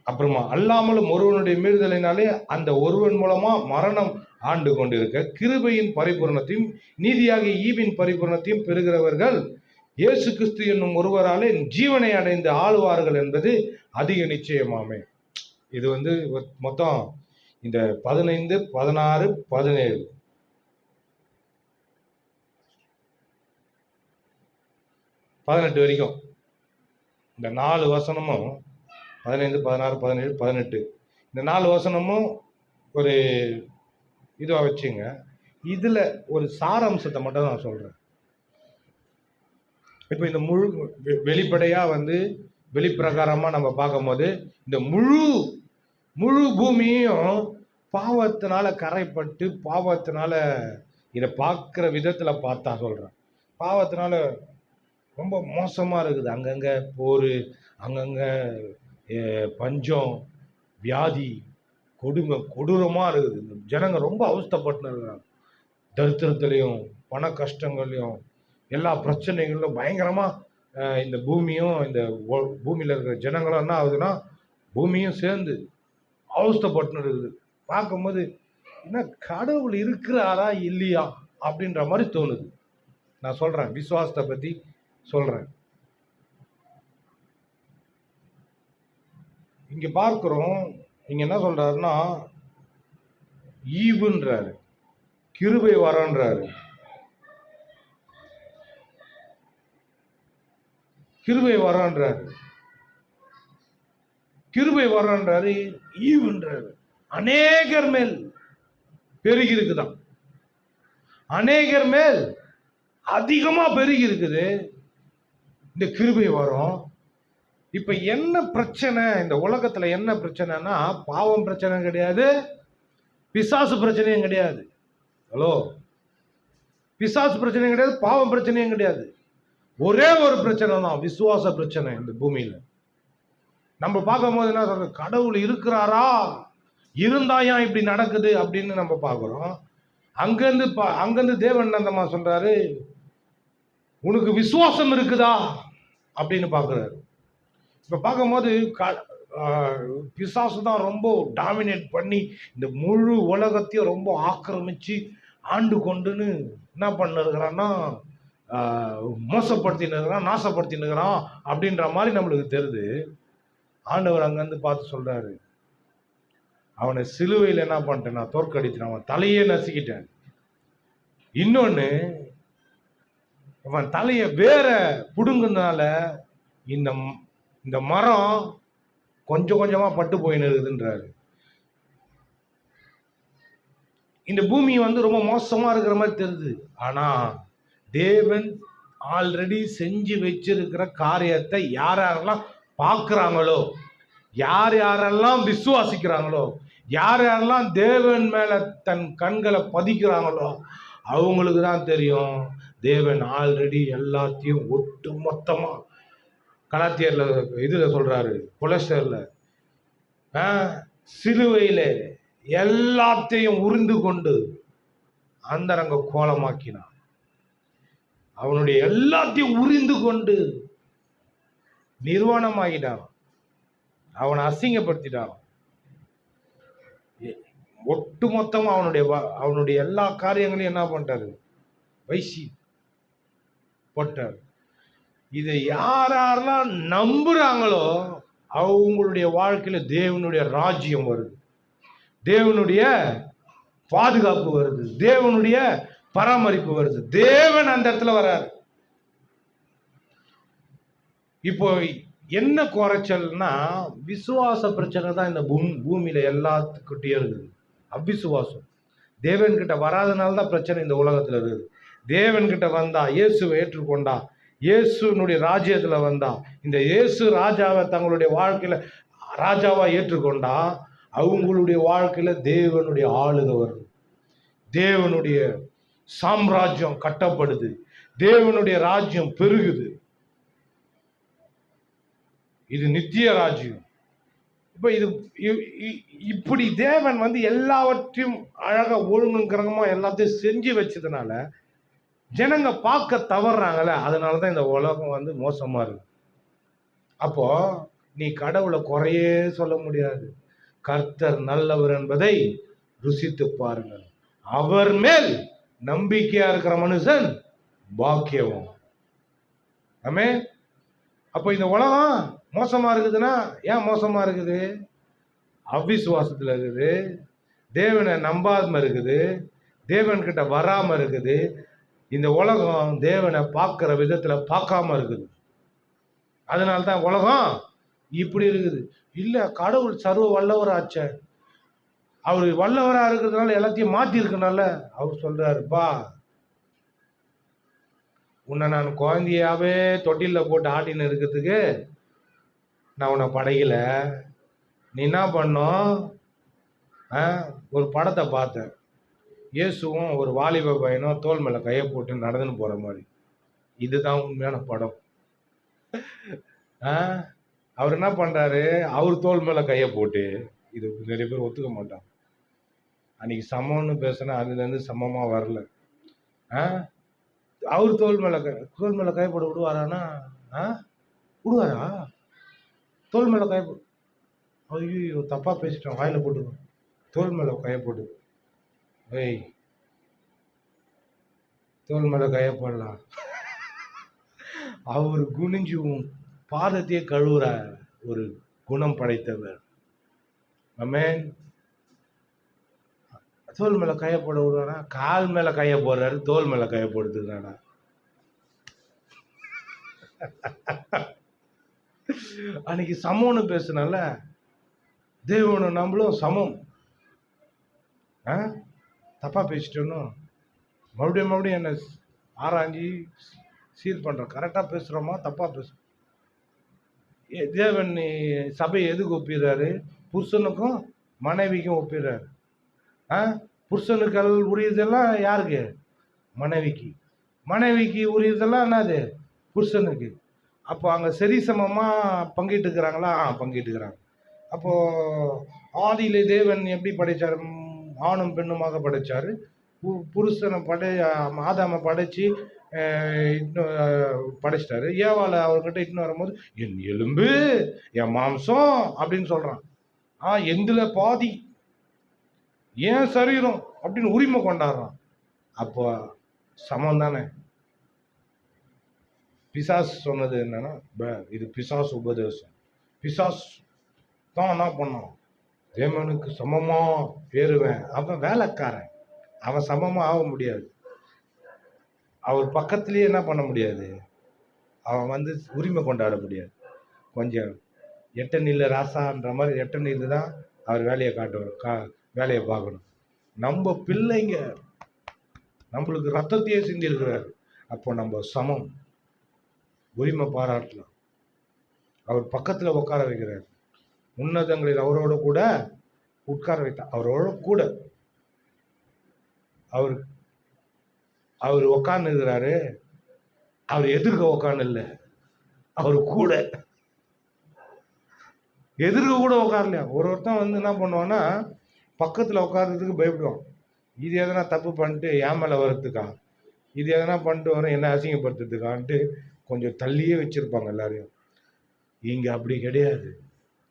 அப்புறமா அல்லாமலும் ஒருவனுடைய மீறுதலினாலே அந்த ஒருவன் மூலமா மரணம் ஆண்டு கொண்டிருக்க, கிருபையின் பரிபூரணத்தையும் நீதியாகிய ஈவின் பரிபூரணத்தையும் பெறுகிறவர்கள் இயேசு கிறிஸ்து என்னும் ஒருவராலே ஜீவனை அடைந்து ஆளுவார்கள் என்பது அதிக நிச்சயமாமே. இது மொத்தம் இந்த 15, 16, 17 18 வரைக்கும் இந்த 4 வசனமும் 15, 16, 17, 18 இந்த 4 வசனமும் ஒரு இதுவாக வச்சுங்க. இதுல ஒரு சாராம்சத்தை மட்டும் நான் சொல்றேன். இப்போ இந்த முழு வெளிப்படையா வெளிப்பிரகாரமா நம்ம பார்க்கும்போது இந்த முழு பூமியும் பாவத்தினால கரைப்பட்டு, பாவத்தினால இதை பார்க்குற விதத்துல பார்த்தா சொல்றேன், பாவத்தினால ரொம்ப மோசமா இருக்குது. அங்கங்க போர், அங்கங்க பஞ்சம், வியாதி, கொடூரமா இருக்குது. ஜனங்க ரொம்ப அவஸ்தைப்பட்டு இருக்கிறாங்க. தரித்திரத்திலையும் பண கஷ்டங்கள்லையும் எல்லா பிரச்சனைகளிலும் பயங்கரமா இந்த பூமியும் இந்த பூமியில இருக்கிற ஜனங்களும் என்ன ஆகுதுன்னா, பூமியும் சேர்ந்து அவஸ்தைப்பட்டு இருக்குது. பார்க்கும்போது என்ன கடவுள் இருக்கிறாரா இல்லையா அப்படின்ற மாதிரி தோணுது. நான் சொல்றேன், விசுவாசத்தை பத்தி சொல்றேன். இங்க பார்க்கிறோம், இங்க என்ன சொல்றாருன்னா, ஈவுன்றாரு, கிருபை வரன்றாரு. கிருபை வரன்றாரு, கிருபை வரன்றாரு, ஈவுன்றாரு. அநேகர் மேல் பெருகி இருக்குதான், அநேகர் மேல் அதிகமா பெருகி இருக்குது இந்த கிருபை வரும். இப்ப என்ன பிரச்சனை இந்த உலகத்துல? என்ன பிரச்சனைனா, பாவம் பிரச்சனை கிடையாது, பிசாசு பிரச்சனையும் கிடையாது. ஹலோ, பிசாசு பிரச்சனையும் கிடையாது, பாவம் பிரச்சனையும் கிடையாது. ஒரே ஒரு பிரச்சனை தான், விசுவாச பிரச்சனை. இந்த பூமியில நம்ம பார்க்கும் போது என்ன சொல்றது, கடவுள் இருக்கிறாரா, இருந்தா ஏன் இப்படி நடக்குது அப்படின்னு நம்ம பார்க்கிறோம். அங்கிருந்து தேவன் என்னமா சொல்றாரு, உனக்கு விசுவாசம் இருக்குதா அப்படின்னு பார்க்கிறாரு. இப்ப பார்க்கும்போது பிசாசு தான் ரொம்ப டாமினேட் பண்ணி இந்த முழு உலகத்தையும் ரொம்ப ஆக்கிரமிச்சு ஆண்டு கொண்டுன்னு என்ன பண்ணிருக்கிறான்னா, மோசப்படுத்தின்னு இருக்கிறான், நாசப்படுத்தின்னு இருக்கிறான் அப்படின்ற மாதிரி நம்மளுக்கு தெரியுது. ஆண்டவர் அங்கிருந்து பார்த்து சொல்றாரு, அவனை சிலுவையில் என்ன பண்ணிட்டேன், நான் தோற்கடித்தேன், அவன் தலையே நசுக்கிட்டேன். இன்னொன்னு, அவன் தலைய வேற புடுங்குனால இந்த இந்த மரம் கொஞ்சம் கொஞ்சமா பட்டு போயின்னு இருக்குதுன்றாரு. இந்த பூமி வந்து ரொம்ப மோசமா இருக்கிற மாதிரி தெரியுது. ஆனா தேவன் ஆல்ரெடி செஞ்சு வச்சிருக்கிற காரியத்தை யார் யாரெல்லாம் பார்க்கிறாங்களோ, யார் யாரெல்லாம் விசுவாசிக்கிறாங்களோ, யார் யாரெல்லாம் தேவன் மேல தன் கண்களை பதிக்கிறாங்களோ அவங்களுக்கு தான் தெரியும். தேவன் ஆல்ரெடி எல்லாத்தையும் ஒட்டு மொத்தமா கலாத்தியர்ல இதுல சொல்றாரு, கொலஸ்டர்ல சிலுவையில எல்லாத்தையும் உறிந்து கொண்டு அந்தரங்க கோலமாக்கினான். அவனுடைய எல்லாத்தையும் உறிந்து கொண்டு நிர்வாணமாகிட்டான். அவனை அசிங்கப்படுத்திட்டான். ஒட்டு மொத்தமா அவனுடைய எல்லா காரியங்களையும் என்ன பண்ணிட்டாரு? வைசி போட்டார். இதை யாரெல்லாம் நம்புறாங்களோ அவங்களுடைய வாழ்க்கையில தேவனுடைய ராஜ்யம் வருது, தேவனுடைய பாதுகாப்பு வருது, தேவனுடைய பராமரிப்பு வருது. தேவன் அந்த இடத்துல வராரு. இப்போ என்ன குறைச்சல்னா, விசுவாச பிரச்சனை தான் இந்த பூமியில எல்லாத்துக்கிட்டையும் இருக்குது. அவிசுவாசம் தேவன் கிட்ட வராதனால தான் பிரச்சனை இந்த உலகத்துல இருக்குது. தேவன் கிட்ட வந்தா, இயேசுவை ஏற்றுக்கொண்டா, இயேசுனுடைய ராஜ்யத்துல வந்தா, இந்த இயேசு ராஜாவை தங்களுடைய வாழ்க்கையில ராஜாவா ஏற்றுக்கொண்டா அவங்களுடைய வாழ்க்கையில தேவனுடைய ஆளுகை வருது, தேவனுடைய சாம்ராஜ்யம் கட்டப்படுது, தேவனுடைய ராஜ்யம் பெருகுது. இது நித்திய ராஜ்யம். இப்ப இது இப்படி தேவன் வந்து எல்லாவற்றையும் அழகா ஒழுங்குங்கிறமா எல்லாத்தையும் செஞ்சு வச்சதுனால ஜனங்க பார்க்க தவறுறாங்கல்ல, அதனாலதான் இந்த உலகம் வந்து மோசமா இருக்கு. அப்போ நீ கடவுளை குறையே சொல்ல முடியாது. கர்த்தர் நல்லவர் என்பதை ருசித்து பாருங்கள். அவர் மேல் நம்பிக்கையா இருக்கிற மனுஷன் பாக்கியவன். ஆமே. அப்ப இந்த உலகம் மோசமா இருக்குதுன்னா ஏன் மோசமா இருக்குது? அவிசுவாசத்துல இருக்குது, தேவனை நம்பாம இருக்குது, தேவன் கிட்ட வராம இருக்குது. இந்த உலகம் தேவனை பார்க்கிற விதத்துல பார்க்காம இருக்குது. அதனால்தான் உலகம் இப்படி இருக்குது. இல்ல, கடவுள் சர்வ வல்லவராச்ச, அவரு வல்லவரா இருக்கிறதுனால எல்லாத்தையும் மாத்தி இருக்கனால அவர் சொல்றாருப்பா, உன்னை நான் குழந்தையாவே தொட்டில போட்டு ஆட்டின்னு இருக்கிறதுக்கு நான் உன்னை படையில. நீ என்ன பண்ணும்? ஒரு படத்தை பார்த்தேன், இயேசுவும் ஒரு வாலிப பையனும் தோல் மேல கையை போட்டு நடந்துன்னு போற மாதிரி. இதுதான் உண்மையான படம். அவர் என்ன பண்றாரு? அவர் தோல் மேல கையை போட்டு, இது நிறைய பேர் ஒத்துக்க மாட்டான். அன்னைக்கு சமம்னு பேசினா அதுல இருந்து சமமா வரல. அவர் தோல் மேல கை போட விடுவாரானா? விடுவாரா? தோல் மேல கை போடு. ஐயோ, தப்பா பேசிட்டோம், வாயில போட்டுக்கோ. தோல் மேல கையை போடு. ஏய், தோல் மேல கையை போடலாம். அவர் குனிஞ்சு பாதத்தையே கழுவுற ஒரு குணம் படைத்தவர். ஆமென். தோல் மேல கைய போட விடுவானா? கால் மேல கைய போடுறாரு, தோல் மேல கைய போடுறானா? அன்னைக்கு சமம்னு பேசுனால தேவனும் நம்மளும் சமம். தப்பா பேசிட்டோன்னு மறுபடியும் என்ன ஆராய்ஞ்சி சீர் பண்றோம். கரெக்டா பேசுறோமா தப்பா பேசுறோம்? தேவன் சபையை எதுக்கு ஒப்பிடுறாரு? புருஷனுக்கும் மனைவிக்கும் ஒப்பிடுறாரு. புருஷனுக்கு உரியதெல்லாம் யாருக்கு? மனைவிக்கு. மனைவிக்கு உரியதெல்லாம் என்னது? புருஷனுக்கு. அப்போ அங்கே சரிசமமா பங்கிட்டு இருக்கிறாங்களா? பங்கிட்டு இருக்கிறாங்க. அப்போ ஆதியிலே தேவன் எப்படி படைச்சார்? ஆணும் பெண்ணுமாக படைச்சாரு. புருஷனை ஆதாமை படைச்சு படைச்சிட்டாரு. ஏவாளை அவர்கிட்ட இட்டுன்னு வரும்போது என் எலும்பு என் மாம்சம் அப்படின்னு சொல்றான். எந்துல பாதி ஏன் சரீரம் அப்படின்னு உரிமை கொண்டாடுறான். அப்போ சமம் தானே. பிசாசு சொன்னது என்னன்னா, இது பிசாசு உபதேசம். பிசாசு தான் என்ன பண்ணான்? தேவனுக்கு சமமா ஏறுவேன். அவன் வேலைக்காரன், அவன் சமமா ஆக முடியாது. அவர் பக்கத்துலேயே என்ன பண்ண முடியாது, அவன் வந்து உரிமை கொண்டாட முடியாது. கொஞ்சம் எட்ட நில்லு ராசான்ற மாதிரி எட்ட நில்லு தான் அவர் வேலையை காட்டுவார், வேலையை பார்க்கணும். நம்ம பிள்ளைங்க நம்மளுக்கு ரத்தத்தையே சிந்தி இருக்கிறார். அப்போ நம்ம சமம், உரிமை பாராட்டலாம். அவர் பக்கத்தில் உட்கார வைக்கிறார். உன்னதங்களில் அவரோட கூட உட்கார வைத்தார். அவரோட கூட அவர் உட்கார்ந்து இருக்கிறாரு. அவர் எதிர்க்க உட்கார்ந்து இல்லை, அவர் கூட எதிர்க்க கூட உட்காரலையா. ஒருத்தன் வந்து என்ன பண்ணுவான்னா பக்கத்தில் உட்கார்றதுக்கு பயப்படுவான். இது எதனா தப்பு பண்ணிட்டு ஏன் மேலே வர்றதுக்கா, இது எதனா பண்ணிட்டு வர என்ன அசிங்கப்படுத்துறதுக்கான்ட்டு கொஞ்சம் தள்ளியே வச்சிருப்பாங்க எல்லாரையும். இங்க அப்படி கிடையாது.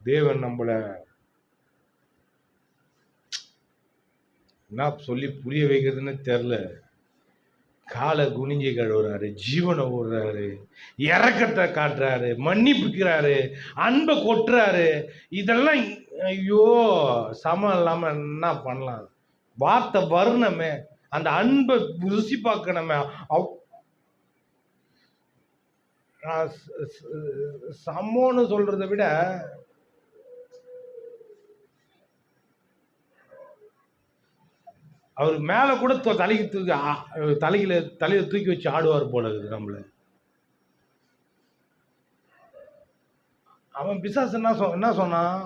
தேவன் நம்மள என்ன சொல்லி புரிய வைக்கிறதுன்னு தெரில. காலை குனிஞ்சி கழுவுறாரு, ஜீவனை விடுறாரு, இறக்கத்தை காட்டுறாரு, மன்னிப்புக்கிறாரு, அன்பை கொட்டுறாரு. இதெல்லாம் ஐயோ சமம் இல்லாம என்ன பண்ணலாம். வார்த்தை வரணுமே, அந்த அன்பை ருசி பார்க்கணுமே. சமோன்னு சொல்றதை விட அவர் மேல கூட தலையில தூக்கி வச்சு ஆடுவார் போல இருக்குது நம்மள. அவன் பிசாசு என்ன சொன்னான்,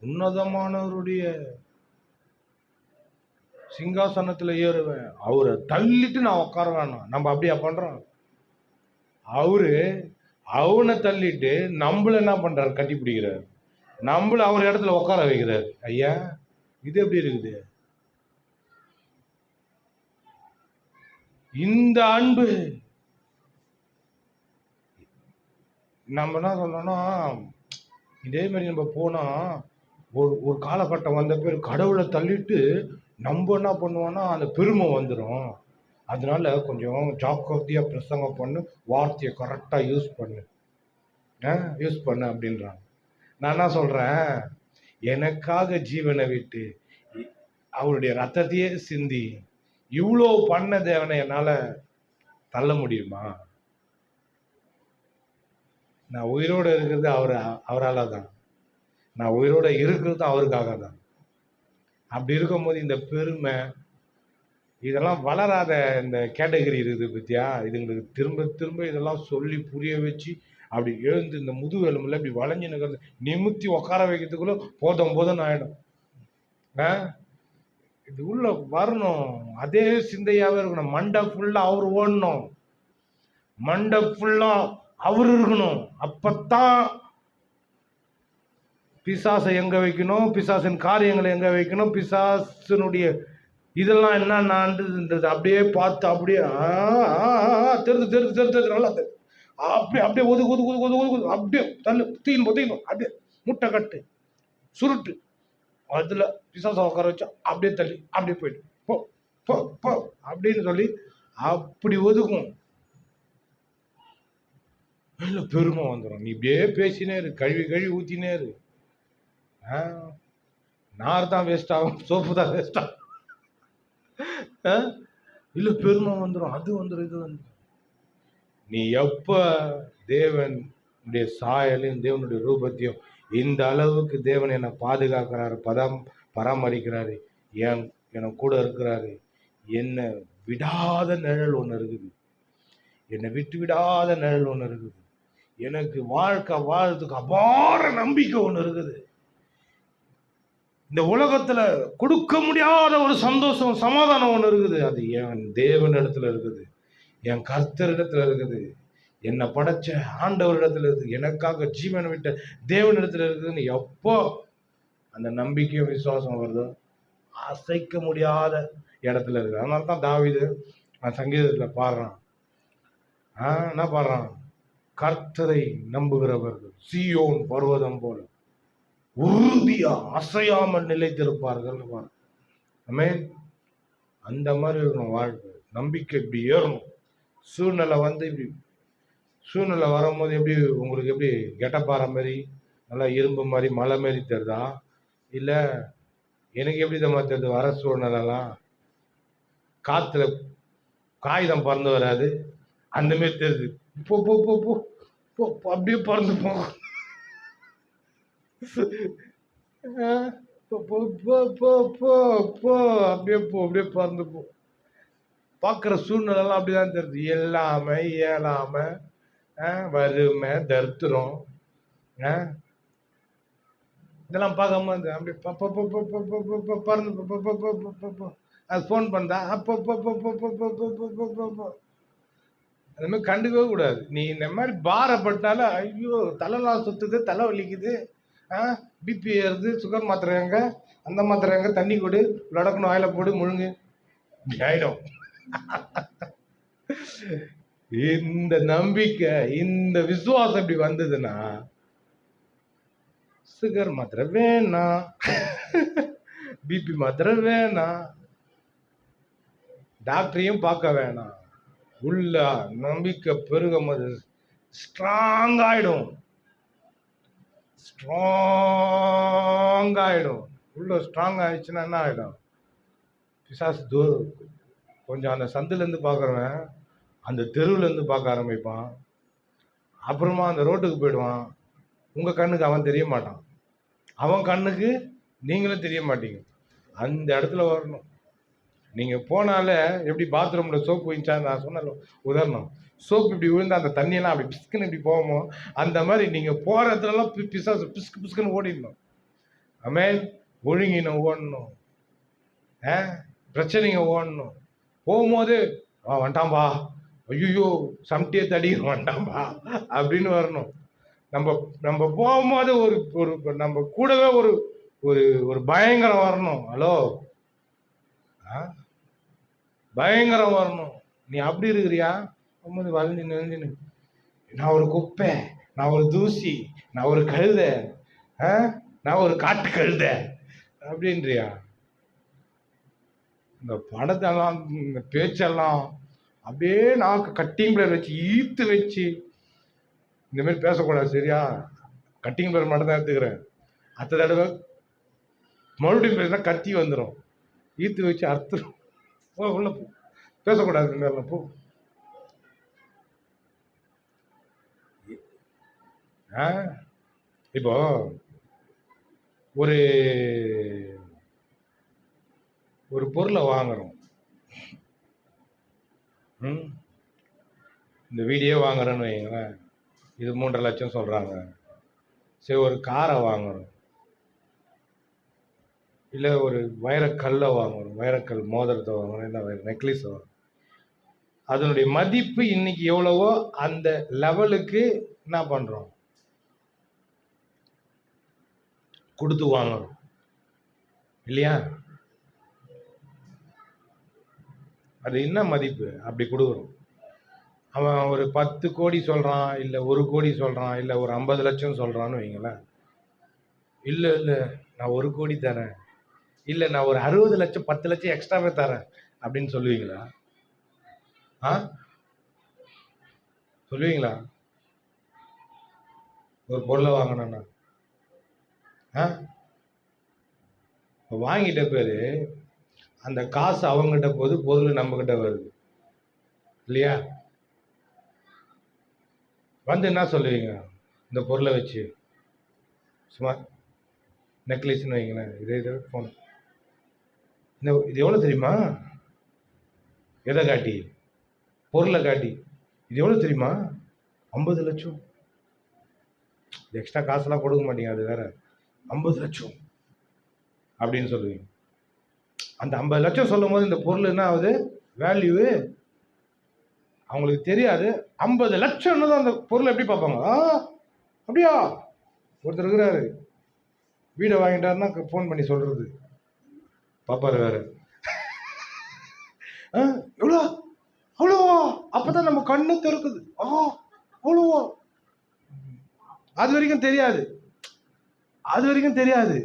உன்னதமானவருடைய சிங்காசனத்துல ஏறுவேன், அவரை தள்ளிட்டு நான் உட்கார வேணாம். நம்ம அப்படியா பண்றோம். அவனை தள்ளிட்டு நம்மள என்ன பண்றாரு, கட்டி பிடிக்கிறார், நம்மள அவர் இடத்துல உட்கார வைக்கிறார். ஐயா இது எப்படி இருக்குது? இந்த அன்பு நம்ம என்ன சொல்றோம்னா, இதே மாதிரி நம்ம போனா ஒரு காலகட்டம் வந்த பேர் கடவுளை தள்ளிட்டு நம்ம என்ன பண்ணுவோம்னா அந்த பெருமை வந்துடும். அதனால கொஞ்சம் ஜாக்கிரதையா பிரசங்கம் பண்ணு, வார்த்தையை கரெக்டாக யூஸ் பண்ணு அப்படின்றாங்க. நான் என்ன சொல்றேன், எனக்காக ஜீவனை விட்டு அவருடைய ரத்தத்தையே சிந்தி இவ்வளோ பண்ண தேவனை என்னால் தள்ள முடியுமா? நான் உயிரோடு இருக்கிறது அவரால் தான். நான் உயிரோடு இருக்கிறது அவருக்காக தான். அப்படி இருக்கும்போது இந்த பெருமை இதெல்லாம் வளராத இந்த கேட்டகரி இருக்குது பத்தியா, இதுங்களுக்கு திரும்ப திரும்ப இதெல்லாம் சொல்லி புரிய வச்சு அப்படி எழுந்து இந்த முதுகெலும்புல இப்படி வளைஞ்சு நிற்கிறது நிமித்தி உட்கார வைக்கிறதுக்குள்ள போதும் ஆயிடும். இது உள்ள வரணும், அதே சிந்தையாவே இருக்கணும். மண்டை ஃபுல்லா அவர் ஓடணும், மண்டை ஃபுல்லா அவர் இருக்கணும். அப்பத்தான் பிசாசை எங்க வைக்கணும், பிசாசின் காரியங்களை எங்க வைக்கணும், பிசாசனுடைய இதெல்லாம் என்னன்றது அப்படியே பார்த்து அப்படியே தெரிஞ்சு நல்லா அப்படியே ஒதுக்கு அப்படியே தள்ளு தீணும் அப்படியே முட்டை கட்டு சுருட்டு அதுல பிசாசை உட்கார வச்சா அப்படியே தள்ளி அப்படியே போயிட்டு போ போ போ அப்படின்னு சொல்லி அப்படி ஒதுக்கும். பெருமை வந்துடும். நீ இப்படியே பேசினே இரு, கழுவி ஊத்தினே இரு. நார் தான் வேஸ்ட் ஆகும், சோப்பு தான் வேஸ்ட் ஆகும். இல்ல பெருமை வந்துடும், அது வந்துடும், இது வந்துடும். நீ எப்ப தேவனுடைய சாயலையும் தேவனுடைய ரூபத்தையும் இந்த அளவுக்கு தேவன் என்னை பாதுகாக்கிறாரு, பராமரிக்கிறாரு, எனக்கு கூட இருக்கிறாரு, என்னை விடாத நிழல் ஒன்று இருக்குது, என்னை விட்டு விடாத நிழல் ஒன்று இருக்குது, எனக்கு வாழ்றதுக்கு அபார நம்பிக்கை ஒன்று இருக்குது, இந்த உலகத்துல கொடுக்க முடியாத ஒரு சந்தோஷம் சமாதானம் ஒன்று இருக்குது, அது என் தேவன் இடத்துல இருக்குது, என் கர்த்தரிடத்துல இருக்குது, என்னை படைச்ச ஆண்டவரிடத்துல இருக்குது, எனக்காக ஜீவனை விட்ட தேவனிடத்துல இருக்குதுன்னு எப்போ அந்த நம்பிக்கையும் விசுவாசம் வருதோ அசைக்க முடியாத இடத்துல இருக்குது. அதனால தான் தாவீது சங்கீதத்துல பாடுறான், என்ன பாடுறான், கர்த்தரை நம்புகிறவர்கள் சீயோன் பர்வதம் போல உறுதியா அசையாமல் நிலைத்திருப்பார்கள். ஆமென். அந்த மாதிரி இருக்கணும் வாழ்க்கை. நம்பிக்கை இப்படி ஏறணும். சூழ்நிலை இப்படி சூழ்நிலை வரும்போது எப்படி உங்களுக்கு எப்படி கெட்டப்பாறை மாதிரி நல்லா இரும்பு மாதிரி மலை மாரி தெரியுதா, இல்லை எனக்கு எப்படி தான் தெரியுது, வர சூழ்நிலைலாம் காற்றுல காகிதம் பறந்து வராது, அந்த மாதிரி தெரியுது. போ போ போ போ போ போ, அப்படியே பறந்து போ. போ போ போ போ போ போ, அப்படியே போ, அப்படியே பறந்து போ. பார்க்குற சூழ்நிலைலாம் அப்படிதான் தெரியுது. எல்லாம இயலாம, வறுமை, தரித்திரம், இதெல்லாம் பார்க்காம அப்படி பறந்து அது ஃபோன் பண்ணா அப்போ அது மாதிரி கண்டுக்கவே கூடாது. நீ இந்த மாதிரி பாரப்பட்டாலும் ஐயோ தலைலாம் சுத்துது, தலை வலிக்குது, பிபி ஏறுது, சுகர் மாத்திரை எங்க, அந்த மாத்திரை எங்க, தண்ணி கொடு, லடக்கணும், வாயில போடு, முழுங்கு, இப்படி ஆயிடும். இந்த நம்பிக்கை, இந்த விசுவாசம் இப்படி வந்ததுன்னா சுகர் மாத்திரை வேணாம், பிபி மாத்திரை வேணாம், டாக்டரையும் பார்க்க வேணாம். உள்ள நம்பிக்கை பெருகும் போது ஸ்ட்ராங் ஆயிடும், ஸ்ட்ராங் ஆயிடும். உள்ள ஸ்ட்ராங் ஆயிடுச்சுன்னா என்ன ஆயிடும்? பிசாசு கொஞ்சம் அந்த சந்துலேருந்து பார்க்குறவன் அந்த தெருவுலேருந்து பார்க்க ஆரம்பிப்பான். அப்புறமா அந்த ரோட்டுக்கு போயிடுவான். உங்கள் கண்ணுக்கு அவன் தெரிய மாட்டான், அவன் கண்ணுக்கு நீங்களும் தெரிய மாட்டீங்க. அந்த இடத்துல வரணும். நீங்கள் போனாலே எப்படி பாத்ரூமில் சோப்பு விழுந்துச்சா, நான் சொன்ன உதாரணம், சோப்பு இப்படி விழுந்து அந்த தண்ணியெல்லாம் அப்படி பிஸ்குன்னு இப்படி போவோமோ, அந்த மாதிரி நீங்கள் போகிற இடத்துலலாம் பிசாசு பிஸ்கு பிஸ்குன்னு ஓடிடணும். ஆமென். ஒழுங்கினும் ஓடணும், பிரச்சனைங்க ஓடணும். போகும்போது வந்துட்டான்பா, ஐயோ சம்டியே தடி வந்துட்டான்பா அப்படின்னு வரணும். நம்ம போகும்போது ஒரு நம்ம கூடவே ஒரு ஒரு ஒரு பயங்கரம் வரணும். ஹலோ, பயங்கரம் வரணும். நீ அப்படி இருக்கிறியா? வளைஞ்சு நெஞ்சுன்னு, நான் ஒரு குப்பை, நான் ஒரு தூசி, நான் ஒரு கழுத, நான் ஒரு காட்டு கழுத அப்படின்றியா? இந்த படத்தெல்லாம், இந்த பேச்செல்லாம் அப்படியே நாக்கு கட்டிங் பிளேயர் வச்சு ஈர்த்து வச்சு இந்த மாதிரி பேசக்கூடாது, சரியா? கட்டிங் பிளேயர் மட்டும் தான் எடுத்துக்கிறேன். அடுத்த தடவை மறுபடியும் பேசினா கத்தி வந்துடும். ஈர்த்து வச்சு அர்த்தம் உள்ள போ, பேசக்கூடாது இந்த மாதிரிலாம். போ. இப்போ ஒரு ஒரு பொருளை வாங்குறோம், இந்த வீடியோ வாங்குறோன்னு வைங்களேன், இது 3.5 லட்சம் சொல்கிறாங்க. சரி, ஒரு காரை வாங்குறோம், இல்லை ஒரு வைரக்கல்லை வாங்குறோம், வைரக்கல் மோதிரத்தை வாங்குறோம், இல்லை நெக்லஸ் வாங்குறோம். அதனுடைய மதிப்பு இன்னைக்கு எவ்வளவோ அந்த லெவலுக்கு என்ன பண்ணுறோம்? கொடுத்து வாங்குறோம், இல்லையா? அது என்ன மதிப்பு அப்படி கொடுக்குறோம். அவன் ஒரு 10 கோடி சொல்கிறான், இல்லை 1 கோடி சொல்கிறான், இல்லை ஒரு 50 லட்சம் சொல்கிறான்னு வைங்களேன். இல்லை நான் 1 கோடி தரேன், இல்லை நான் ஒரு 60 லட்சம் 10 லட்சம் எக்ஸ்ட்ராவே தரேன் அப்படின்னு சொல்லுவீங்களா? சொல்லுவீங்களா? ஒரு பொருளை வாங்கினா வாங்கிட்ட பேரு அந்த காசு அவங்ககிட்ட போகுது, பொருள் நம்ம கிட்ட வருது, இல்லையா? வந்து என்ன சொல்லுவீங்க? இந்த பொருளை வச்சு சும்மா நெக்லஸ்ன்னு வைங்களேன், இதே ஃபோன், இது எவ்வளோ தெரியுமா? எதை காட்டி? பொருளை காட்டி. இது எவ்வளோ தெரியுமா? 50 லட்சம். எக்ஸ்ட்ரா காசெல்லாம் கொடுக்க மாட்டீங்க, அது வேற. 50 லட்சம் அப்படின்னு சொல்லுவீங்க. அந்த 50 லட்சம் சொல்லும் போது இந்த பொருள் என்ன ஆகுது? வேல்யூ அவங்களுக்கு தெரியாது. 50 லட்சம் அந்த பொருள் எப்படி பார்ப்பாங்க? அப்படியா? ஒருத்தர் இருக்கிறாரு, வீடை வாங்கிட்டாருன்னா ஃபோன் பண்ணி சொல்றது, பாப்பாரு வேற, எவ்வளோ அவ்வளோவா? அப்பதான் நம்ம கண்ணு திறக்குது. அவ்வளோவா? அது வரைக்கும் தெரியாது, அது வரைக்கும் தெரியாது,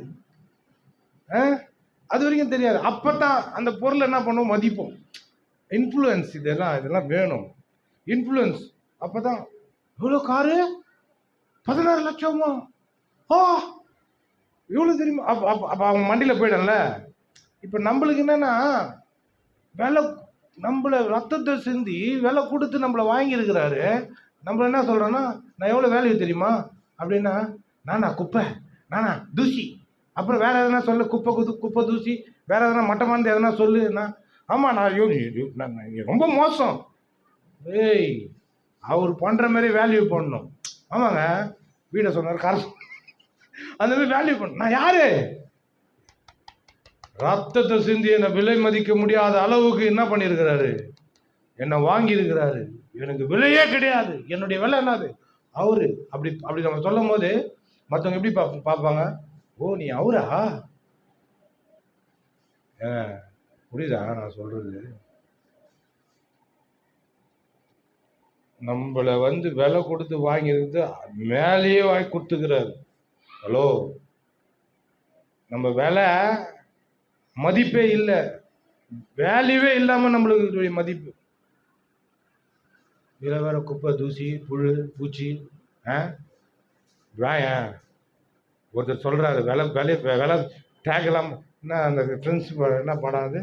அது வரைக்கும் தெரியாது. அப்பதான் அந்த பொருள் என்ன பண்ணுவோம்? மதிப்போம். இன்ஃப்ளூயன்ஸ், இதெல்லாம் வேணும். இன்ஃப்ளூயன்ஸ். அப்பதான் எவ்வளோ காரு? 16 லட்சமா? எவ்வளோ தெரியுமா? அப்ப அவங்க மண்டியில் போயிடல. இப்போ நம்மளுக்கு என்னன்னா, விலை நம்மள ரத்தத்தை சிந்தி விலை கொடுத்து நம்மளை வாங்கியிருக்கிறாரு. நம்ம என்ன சொல்கிறோன்னா, நான் எவ்வளோ வேல்யூ தெரியுமா அப்படின்னா, நானா குப்பை, நானா தூசி, அப்புறம் வேற எதனா சொல்லு, குப்பை குப்பை தூசி, வேற எதனா மட்டமானது எதனா சொல்லுன்னா, ஆமாம் நான் ரொம்ப மோசம். ஏய், அவர் பண்ணுற மாதிரி வேல்யூ பண்ணணும். ஆமாங்க, வீடை சொன்னார் கார் அந்த மாதிரி வேல்யூ பண்ணணும். நான் யாரு? ரத்தத்தை சிந்தி என்னை விலை மதிக்க முடியாத அளவுக்கு என்ன பண்ணியிருக்கிறாரு, என்னை வாங்கி இருக்கிறாரு. எனக்கு விலையே கிடையாது, என்னுடைய விலை என்னது அவரு. அப்படி அப்படி நம்ம சொல்லும் போது மற்றவங்க எப்படி பார்ப்பாங்க? ஓ, நீ அவரா? புரியுதா நான் சொல்றது? நம்மளை விலை கொடுத்து வாங்கியிருந்து மேலேயே வாங்கி கொடுத்துக்கிறாரு. ஹலோ, நம்ம விலை மதிப்பே இல்லை, வேல்யூவே இல்லாம நம்மளுக்கு மதிப்பு. இதில் வேற குப்பை தூசி புழு பூச்சி. ஒருத்தர் சொல்றாரு விலை டேக் எல்லாம் என்ன, அந்த ஃப்ரெண்ட்ஸ் என்ன படம் அது,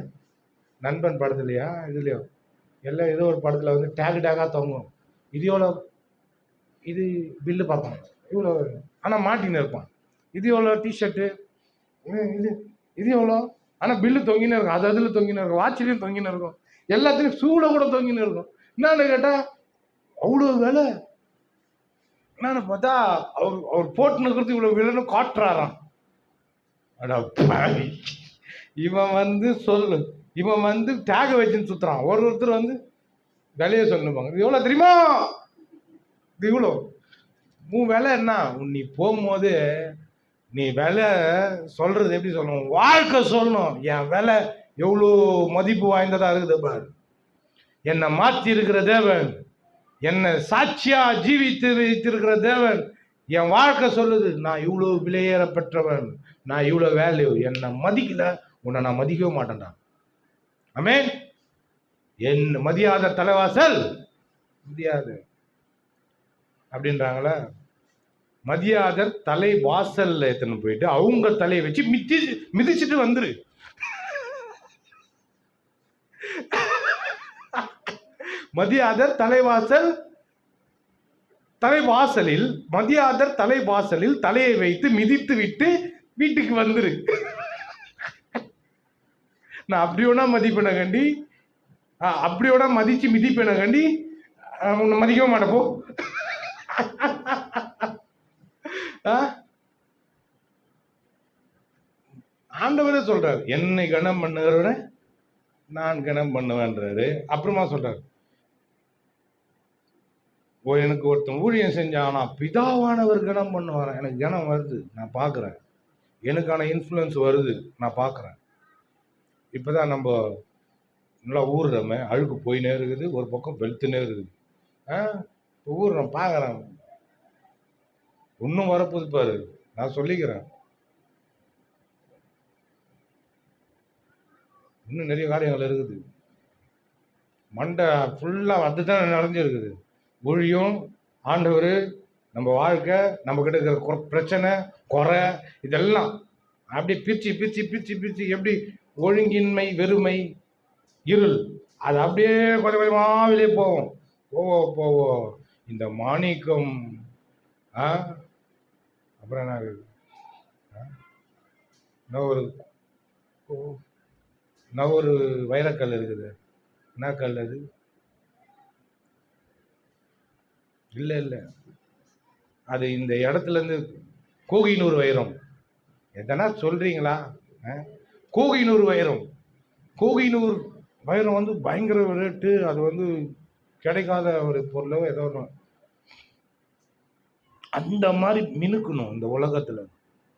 நண்பன் படத்துலையா இதுலையோ எல்லாம் ஏதோ ஒரு படத்தில் டேக்காக தொங்கும். இது எவ்வளோ, இது பில்லு பார்ப்பான் இவ்வளோ, ஆனால் மாட்டின்னு இருப்பான். இது எவ்வளோ டிஷர்ட்டு, இது இது எவ்வளோ, ஆனால் பில்லு தொங்கின்னு இருக்கும். அது அதில் தொங்கின்னு இருக்கும், வாட்சிலையும் தொங்கின்னு இருக்கும், எல்லாத்துலேயும் சூட கூட தொங்கின்னு இருக்கும். என்னன்னு கேட்டால் அவ்வளோ வேலை. என்னன்னு பார்த்தா அவர் போட்டுன்னு இருக்கிறது இவ்வளோ விலைன்னு காட்டுறாராம். அடா பாவி, இவன் சொல்லு, இவன் டேக வச்சுன்னு சுற்றுறான். ஒருத்தர் விலையை சொல்லுவாங்க, இது எவ்வளோ தெரியுமா, இது இவ்வளோ. உன் விலை என்ன? நீ போகும்போது நீ விலை சொல்றது எப்படி சொல்லணும், வாழ்க்கை சொல்லணும். என் விலை எவ்வளோ மதிப்பு வாய்ந்ததா இருக்குது பாரு. என்னை மாற்றி இருக்கிற தேவன், என்னை சாட்சியா ஜீவித்து வைத்திருக்கிற தேவன், என் வாழ்க்கை சொல்லுது நான் இவ்வளோ விலையேற பெற்றவன், நான் இவ்வளோ வேல்யூ. என்னை மதிக்கல, உன்னை நான் மதிக்கவே மாட்டேன்டா. ஆமென். என் மதியாத தலைவாசல் முடியாது அப்படின்றாங்களா? மதியாதர் தலை வாசல்ல எத்தனை போயிட்டு அவங்க தலையை வச்சு மிதிச்சுட்டு வந்துரு. மதியாதர் தலைவாசலில் மதியாதர் தலைவாசலில் தலையை வைத்து மிதித்து விட்டு வீட்டுக்கு வந்துரு. நான் அப்படி ஒன்னா மதிப்பேன கண்டி, அப்படியோட மதிச்சு மிதிப்பேன கண்டி உன்னை மதிக்கவே மாட்டப்போ. ஆண்டவரே சொல்றாரு, என்னை கனம் பண்ணுகிறவரை நான் கனம் பண்ணுவேன்றாரு. அப்புறமா சொல்றாரு, எனக்கு ஒருத்தன் ஊழியம் செஞ்சானா பிதாவானவர் கனம் பண்ணுவாரன். எனக்கு கனம் வருது, நான் பார்க்குறேன். எனக்கான இன்ஃப்ளூயன்ஸ் வருது, நான் பார்க்குறேன். இப்போதான் நம்ம நல்லா ஊறுறோமே, அழுக்கு போயினே இருக்குது, ஒரு பக்கம் வெளுத்துனே இருக்குது. இப்போ ஊறுறோம், பார்க்குறேன். இன்னும் வரப்போது பாரு, நான் சொல்லிக்கிறேன். இன்னும் நிறைய காரியங்கள் இருக்குது. மண்டை ஃபுல்லாக அதுதான் நிறைஞ்சிருக்குது. ஊழியம், ஆண்டவர், நம்ம வாழ்க்கை, நம்ம கிட்ட இருக்கிற பிரச்சனை குறை இதெல்லாம் அப்படி பிரிச்சு பிரிச்சு பிரிச்சு பிரிச்சு எப்படி ஒழுங்கின்மை வெறுமை இருள் அது அப்படியே கொஞ்சம் கொஞ்சமாக வெளியே போவோம். போவோம் இந்த மாணிக்கம். அப்புறம் என்ன ஒரு வைரக்கல் இருக்குது. என்ன கல் அது? இல்லை அது இந்த இடத்துலேருந்து கோகினூர் வைரம். எதனா சொல்கிறீங்களா? கோகினூர் வைரம் பயங்கர ரேட்டு. அது கிடைக்காத ஒரு பொருளோ ஏதோ ஒன்று. அந்த மாதிரி மினுக்கணும், இந்த உலகத்தில்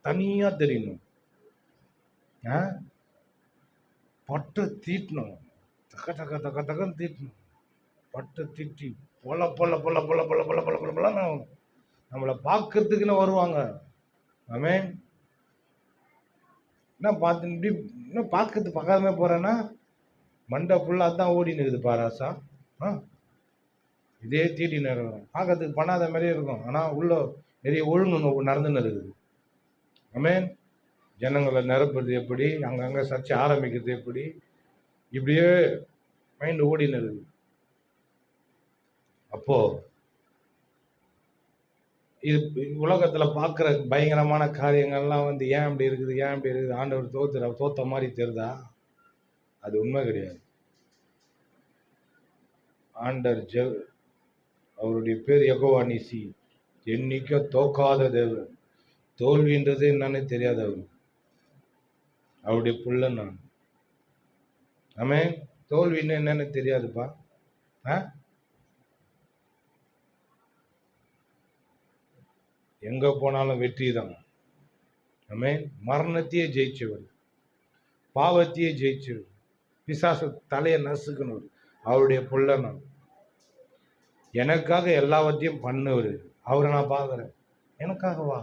தனியாக தெரியணும். பட்டை தீட்டணும், தக்கன்னு தீட்டணும். பட்டை தீட்டி பொல பொல பொல பொல பொல பொல பொல பொல பொலன்னு நம்மளை பார்க்கறதுக்குன்னு வருவாங்க. ஆமென். என்ன பார்த்து இப்படி இன்னும் பார்க்காதமே போகிறேன்னா மண்டை ஃபுல்லாக தான் ஓடின்னு இருக்குது பாராசா. இதே தீட்டி நேரம் பார்க்கறதுக்கு பண்ணாத மாதிரியே இருக்கும், ஆனால் உள்ள நிறைய ஒழுங்கு நடந்துன்னு இருக்குது. ஆமென். ஜனங்களை நிரப்புறது எப்படி, அங்கங்கே சர்ச்சை ஆரம்பிக்கிறது எப்படி, இப்படியே மைண்டு ஓடின்னு இருக்குது. அப்போ இது உலகத்துல பார்க்குற பயங்கரமான காரியங்கள்லாம் வந்து ஏன் இப்படி இருக்குது, ஏன் இப்படி இருக்குது, ஆண்டவர் தோத்த மாதிரி தெரியுதா? அது உண்மை கிடையாது. ஆண்டவர் அவருடைய பேர் யெகோவா நிசி, என்னைக்கும் தோக்காத தேவன். தோல்வின்றது என்னன்னு தெரியாது அவருடைய புள்ள நான். ஆமென். தோல்வின்னு என்னன்னு தெரியாதுப்பா. எங்க போனாலும் வெற்றி தான். ஆமென். மரணத்தையே ஜெயிச்சவர், பாவத்தையே ஜெயிச்சவர், பிசாசு தலையை நசுக்கணும். அவருடைய புள்ள நான். எனக்காக எல்லாவற்றையும் பண்ணவர். அவரை நான் பார்க்குறேன். எனக்காகவா?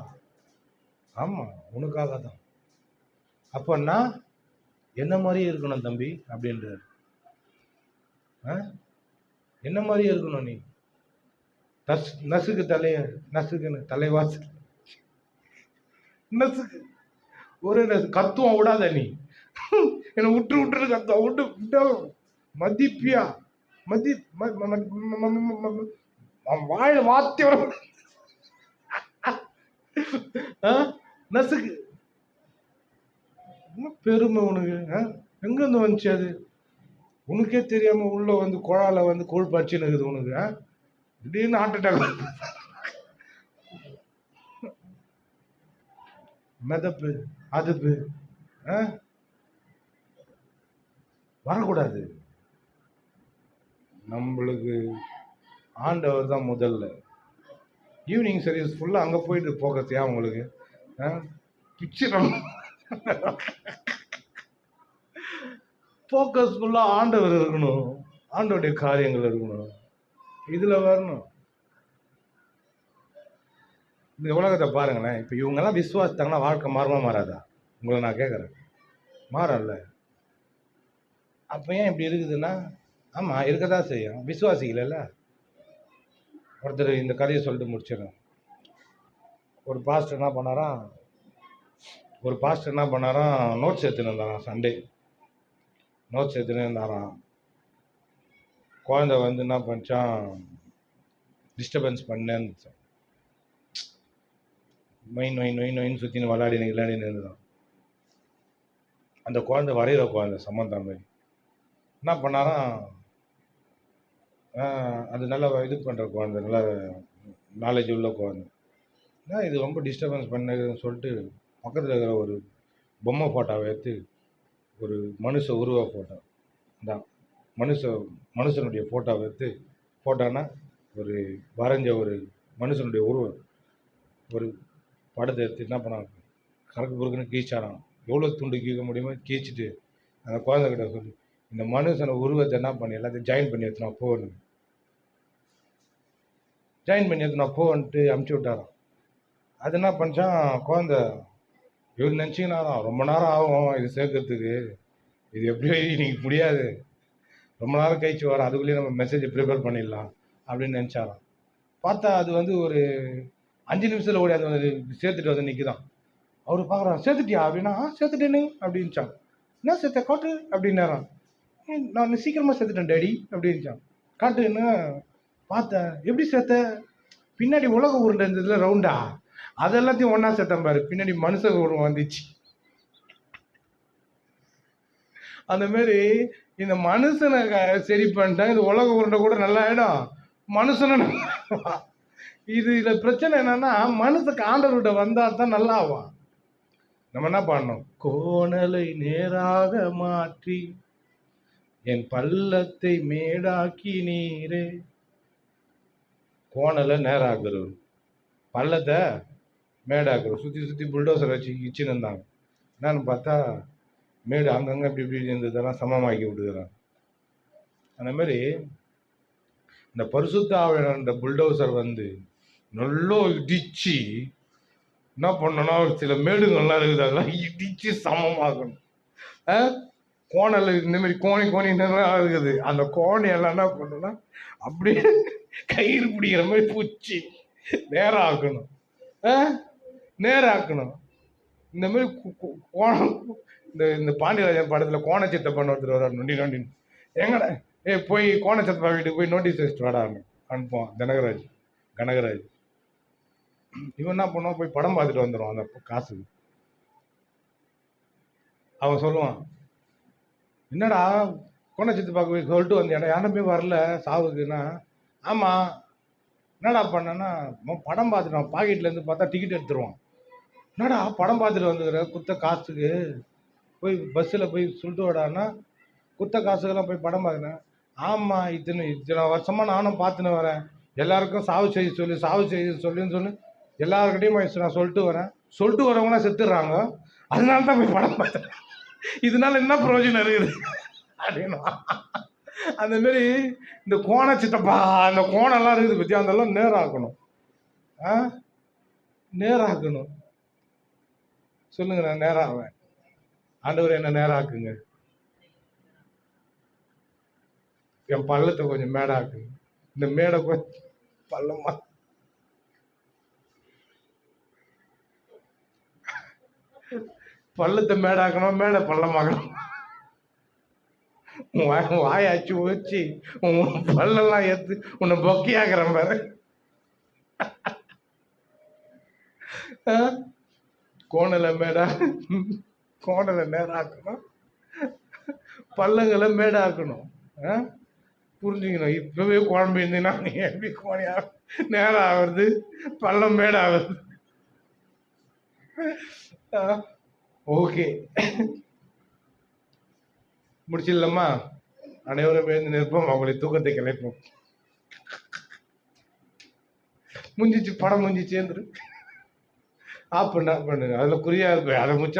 ஆமா, உனக்காக தான். அப்போ நான் என்ன மாதிரியே இருக்கணும் தம்பி அப்படின்றார். என்ன மாதிரியே இருக்கணும் நீ. நசுக்கு தலைய, நசுக்குன்னு தலைவாசல் நசுக்கு. ஒரு கத்துவம் விடாத நீ. என்னை விட்டு கத்துவம் விட்டு மதிப்பியா வாழ மாத்தி வர நசுக்கு. பெருமை உனக்கு எங்க இருந்து வந்துச்சு? அது உனக்கே தெரியாம உள்ள வந்து குழால வந்து கொழுப்பாச்சுன்னு இருக்குது உனக்கு. திடீர்னு ஹார்ட் அட்டாக், மெதப்பு, அதுப்பு வரக்கூடாது. நம்மளுக்கு ஆண்டவர் தான் முதல்ல. ஈவினிங் சர்வீஸ் ஃபுல்லாக அங்கே போயிட்டு போகிறதையா உங்களுக்கு பிச்சு ஃபோக்கஸ் ஃபுல்லாக ஆண்டவர் இருக்கணும், ஆண்டவருடைய காரியங்கள் இருக்கணும், இதில் வரணும். இந்த உலகத்தை பாருங்களேன். இப்போ இவங்கெல்லாம் விசுவாசித்தாங்கன்னா வாழ்க்கை மாறுமா மாறாதா? உங்களை நான் கேட்குறேன். மாறல. அப்போ ஏன் இப்படி இருக்குதுன்னா, ஆமாம் இருக்கதான் செய்யும். விசுவாசிக்கல. ஒருத்தர் இந்த கதையை சொல்லிட்டு முடிச்சிடறேன். ஒரு பாஸ்டர் என்ன பண்ணாராம், நோட்ஸ் எடுத்துன்னு இருந்தாராம். சண்டே நோட்ஸ் எடுத்துன்னு இருந்தாராம். குழந்தை வந்து என்ன பண்ணிச்சான், டிஸ்டர்பன்ஸ் பண்ணேன்னு நொயின்னு சுற்றின்னு விளையாடின்னு இருந்துதான். அந்த குழந்தை வரைகிற குழந்தை சம்மந்தம் மாதிரி என்ன பண்ணாராம், அது நல்லா இது பண்ணுற குழந்தை, நல்லா நாலேஜ் உள்ள குழந்தை. இது ரொம்ப டிஸ்டர்பன்ஸ் பண்ணுதுன்னு சொல்லிட்டு பக்கத்தில் இருக்கிற ஒரு பொம்மை ஃபோட்டோவை எடுத்து, ஒரு மனுஷ உருவ ஃபோட்டோ தான், மனுஷனுடைய ஃபோட்டோவை எடுத்து, ஃபோட்டோன்னா ஒரு வரைஞ்ச ஒரு மனுஷனுடைய உருவம், ஒரு படத்தை எடுத்து என்ன பண்ணாங்க, கறக்கு பொறுக்குன்னு கீழ்ச்சாராம். எவ்வளோ துண்டு கீழ்க்க முடியுமோ கீழ்ச்சிட்டு அந்த குழந்தைகிட்ட சொல்லி, இந்த மனுஷனை உருவத்தை என்ன பண்ணி எல்லாத்தையும் ஜாயின் பண்ணி எடுத்துனா போகணும், ஜாயின் பண்ணி எடுத்துனா போன்ட்டு அமுச்சு விட்டாராம். அது என்ன பண்ணிச்சான், குழந்தை இவர் நினச்சிங்கனாராம் ரொம்ப நேரம் ஆகும் இது சேர்க்கறதுக்கு, இது எப்படியோ இன்னைக்கு முடியாது, ரொம்ப நேரம் கழிச்சு வரோம், அதுக்குள்ளேயே நம்ம மெசேஜை ப்ரிப்பேர் பண்ணிடலாம் அப்படின்னு நினச்சாராம். பார்த்தா அது வந்து ஒரு 5 நிமிஷத்தில் ஓடி அது வந்து சேர்த்துட்டு வந்து நிற்குதான். அவர் பார்க்குறாரு, சேர்த்துட்டியா அப்படின்னா, சேர்த்துட்டேனே அப்படின்ச்சான். என்ன சேர்த்த காட்டு அப்படின்னாரான். நான் சீக்கிரமாக சேர்த்துட்டேன் டேடி அப்படின்ச்சான். காட்டுன்னு பார்த்தேன். எப்படி சேர்த்த? பின்னாடி உலக உருண்டை இருந்ததுல ரவுண்டா, அது எல்லாத்தையும் ஒன்றா சேர்த்தேன் பாரு, பின்னாடி மனுஷ உருவம் வந்துச்சு. அந்த மாதிரி இந்த மனுஷனை சரி பண்ணிட்டேன், இது உலக உருண்டை கூட நல்லா ஆயிடும், மனுஷனை இதுல பிரச்சனை என்னன்னா, மனுஷனுக்கு ஆண்டவர்கிட்ட வந்தா தான் நல்லா ஆகும். நம்ம என்ன பண்ணணும், கோணலை நேராக மாற்றி என் பள்ளத்தை மேடாக்கி நீரே. கோணலை நேராக்குறது, பள்ளத்தை மேடாக்குறது. சுற்றி புல்டோசர் வச்சு இச்சுன்னு இருந்தாங்க. என்னன்னு பார்த்தா மேடு அங்கங்கே இப்படி இப்படி இருந்ததெல்லாம் சமமாக்கி விட்டுக்கிறாங்க. அந்த மாதிரி இந்த பரிசுத்த ஆவியானவருடைய புல்டோசர் வந்து நல்லா இடிச்சு என்ன பண்ணணும்னா, சில மேடுகள்லாம் இருக்குது, அதெல்லாம் இடிச்சு சமமாகணும். கோணல் இந்த மாதிரி கோணி இருக்குது, அந்த கோணையெல்லாம் என்ன பண்ணணும்னா அப்படியே கயிறு பிடிக்கிற மாதிரி பூச்சி நேரம் ஆக்கணும், நேரம் ஆக்கணும். இந்த மாதிரி கோணம், இந்த பாண்டியராஜன் படத்தில் கோணச்சித்தை பண்ண ஒருத்தர் வர்றார், நொண்டி நொண்டின்னு, எங்கடா போய் கோணச்சத்தப்பா வீட்டுக்கு போய் நோட்டீஸ் வச்சுட்டு வாடான்னு அனுப்புவான் கனகராஜ். இவன் என்ன பண்ணுவான், போய் படம் பார்த்துட்டு வந்துடுவான் அந்த காசுக்கு. அவன் சொல்லுவான், என்னடா கோணச்சத்தப்பாக்கு போய் சொல்லிட்டு வந்தேன், யாருமே வரல சாவுக்குன்னா. ஆமாம், என்னடா பண்ணேன்னா படம் பார்த்துட்டான், பாக்கெட்லேருந்து பார்த்தா டிக்கெட் எடுத்துருவான். என்னடா படம் பார்த்துட்டு வந்துக்கிற குத்த காசுக்கு போய் பஸ்ஸில் போய் சொல்லிட்டு வாடான்னா, குத்த காசுக்கெல்லாம் போய் படம் பார்க்குறேன். ஆமாம், இத்தனை வருஷமாக நானும் பார்த்துன்னு வரேன், எல்லாருக்கும் சாவு செய்ய சொல்லுன்னு எல்லாருக்கிட்டையும் நான் சொல்லிட்டு வரவங்களாம் செத்துடுறாங்க, அதனால தான் போய் படம் பார்த்தேன், இதனால என்ன பிரயோஜனம் இருக்குது அப்படின்னா. அந்த மாரி இந்த சித்தப்பா அந்த கோணம்லாம் இருக்குது பற்றி, அதெல்லாம் நேராக்கணும். நேராக்கணும். சொல்லுங்க, நான் நேராவேன். ஆண்டவர் என்ன நேராக்குங்க. என் பள்ளத்தை கொஞ்சம் மேடாக்குங்க. இந்த மேடை கொஞ்சம் பள்ளமா பள்ளத்தை மேடாக்கணும், மேடை பள்ளமாக்கணும். வாயாச்சு வச்சு உன் பள்ளெல்லாம் ஏற்று உன்னை பொக்கையாக்குறேன் பாரு. கோணலை நேராக்கணும், பள்ளங்களை மேடாக்கணும். புரிஞ்சுக்கணும். இப்பவே குழம்பு இருந்தீங்கன்னா நீ எப்படி கோணையா நேரம் ஆகுறது, பள்ளம் மேடாகுது. ஓகே, முடிச்சிடலாமா? அனைவரும் எழுந்து நிற்போம், அவங்களை தூக்கத்தை கிளைப்போம். முடிஞ்சிச்சு, படம் முடிஞ்சிச்சு. ஆப் பண்ணுங்க, அதுல குறியா இருப்பேன், அதை முடிச்சா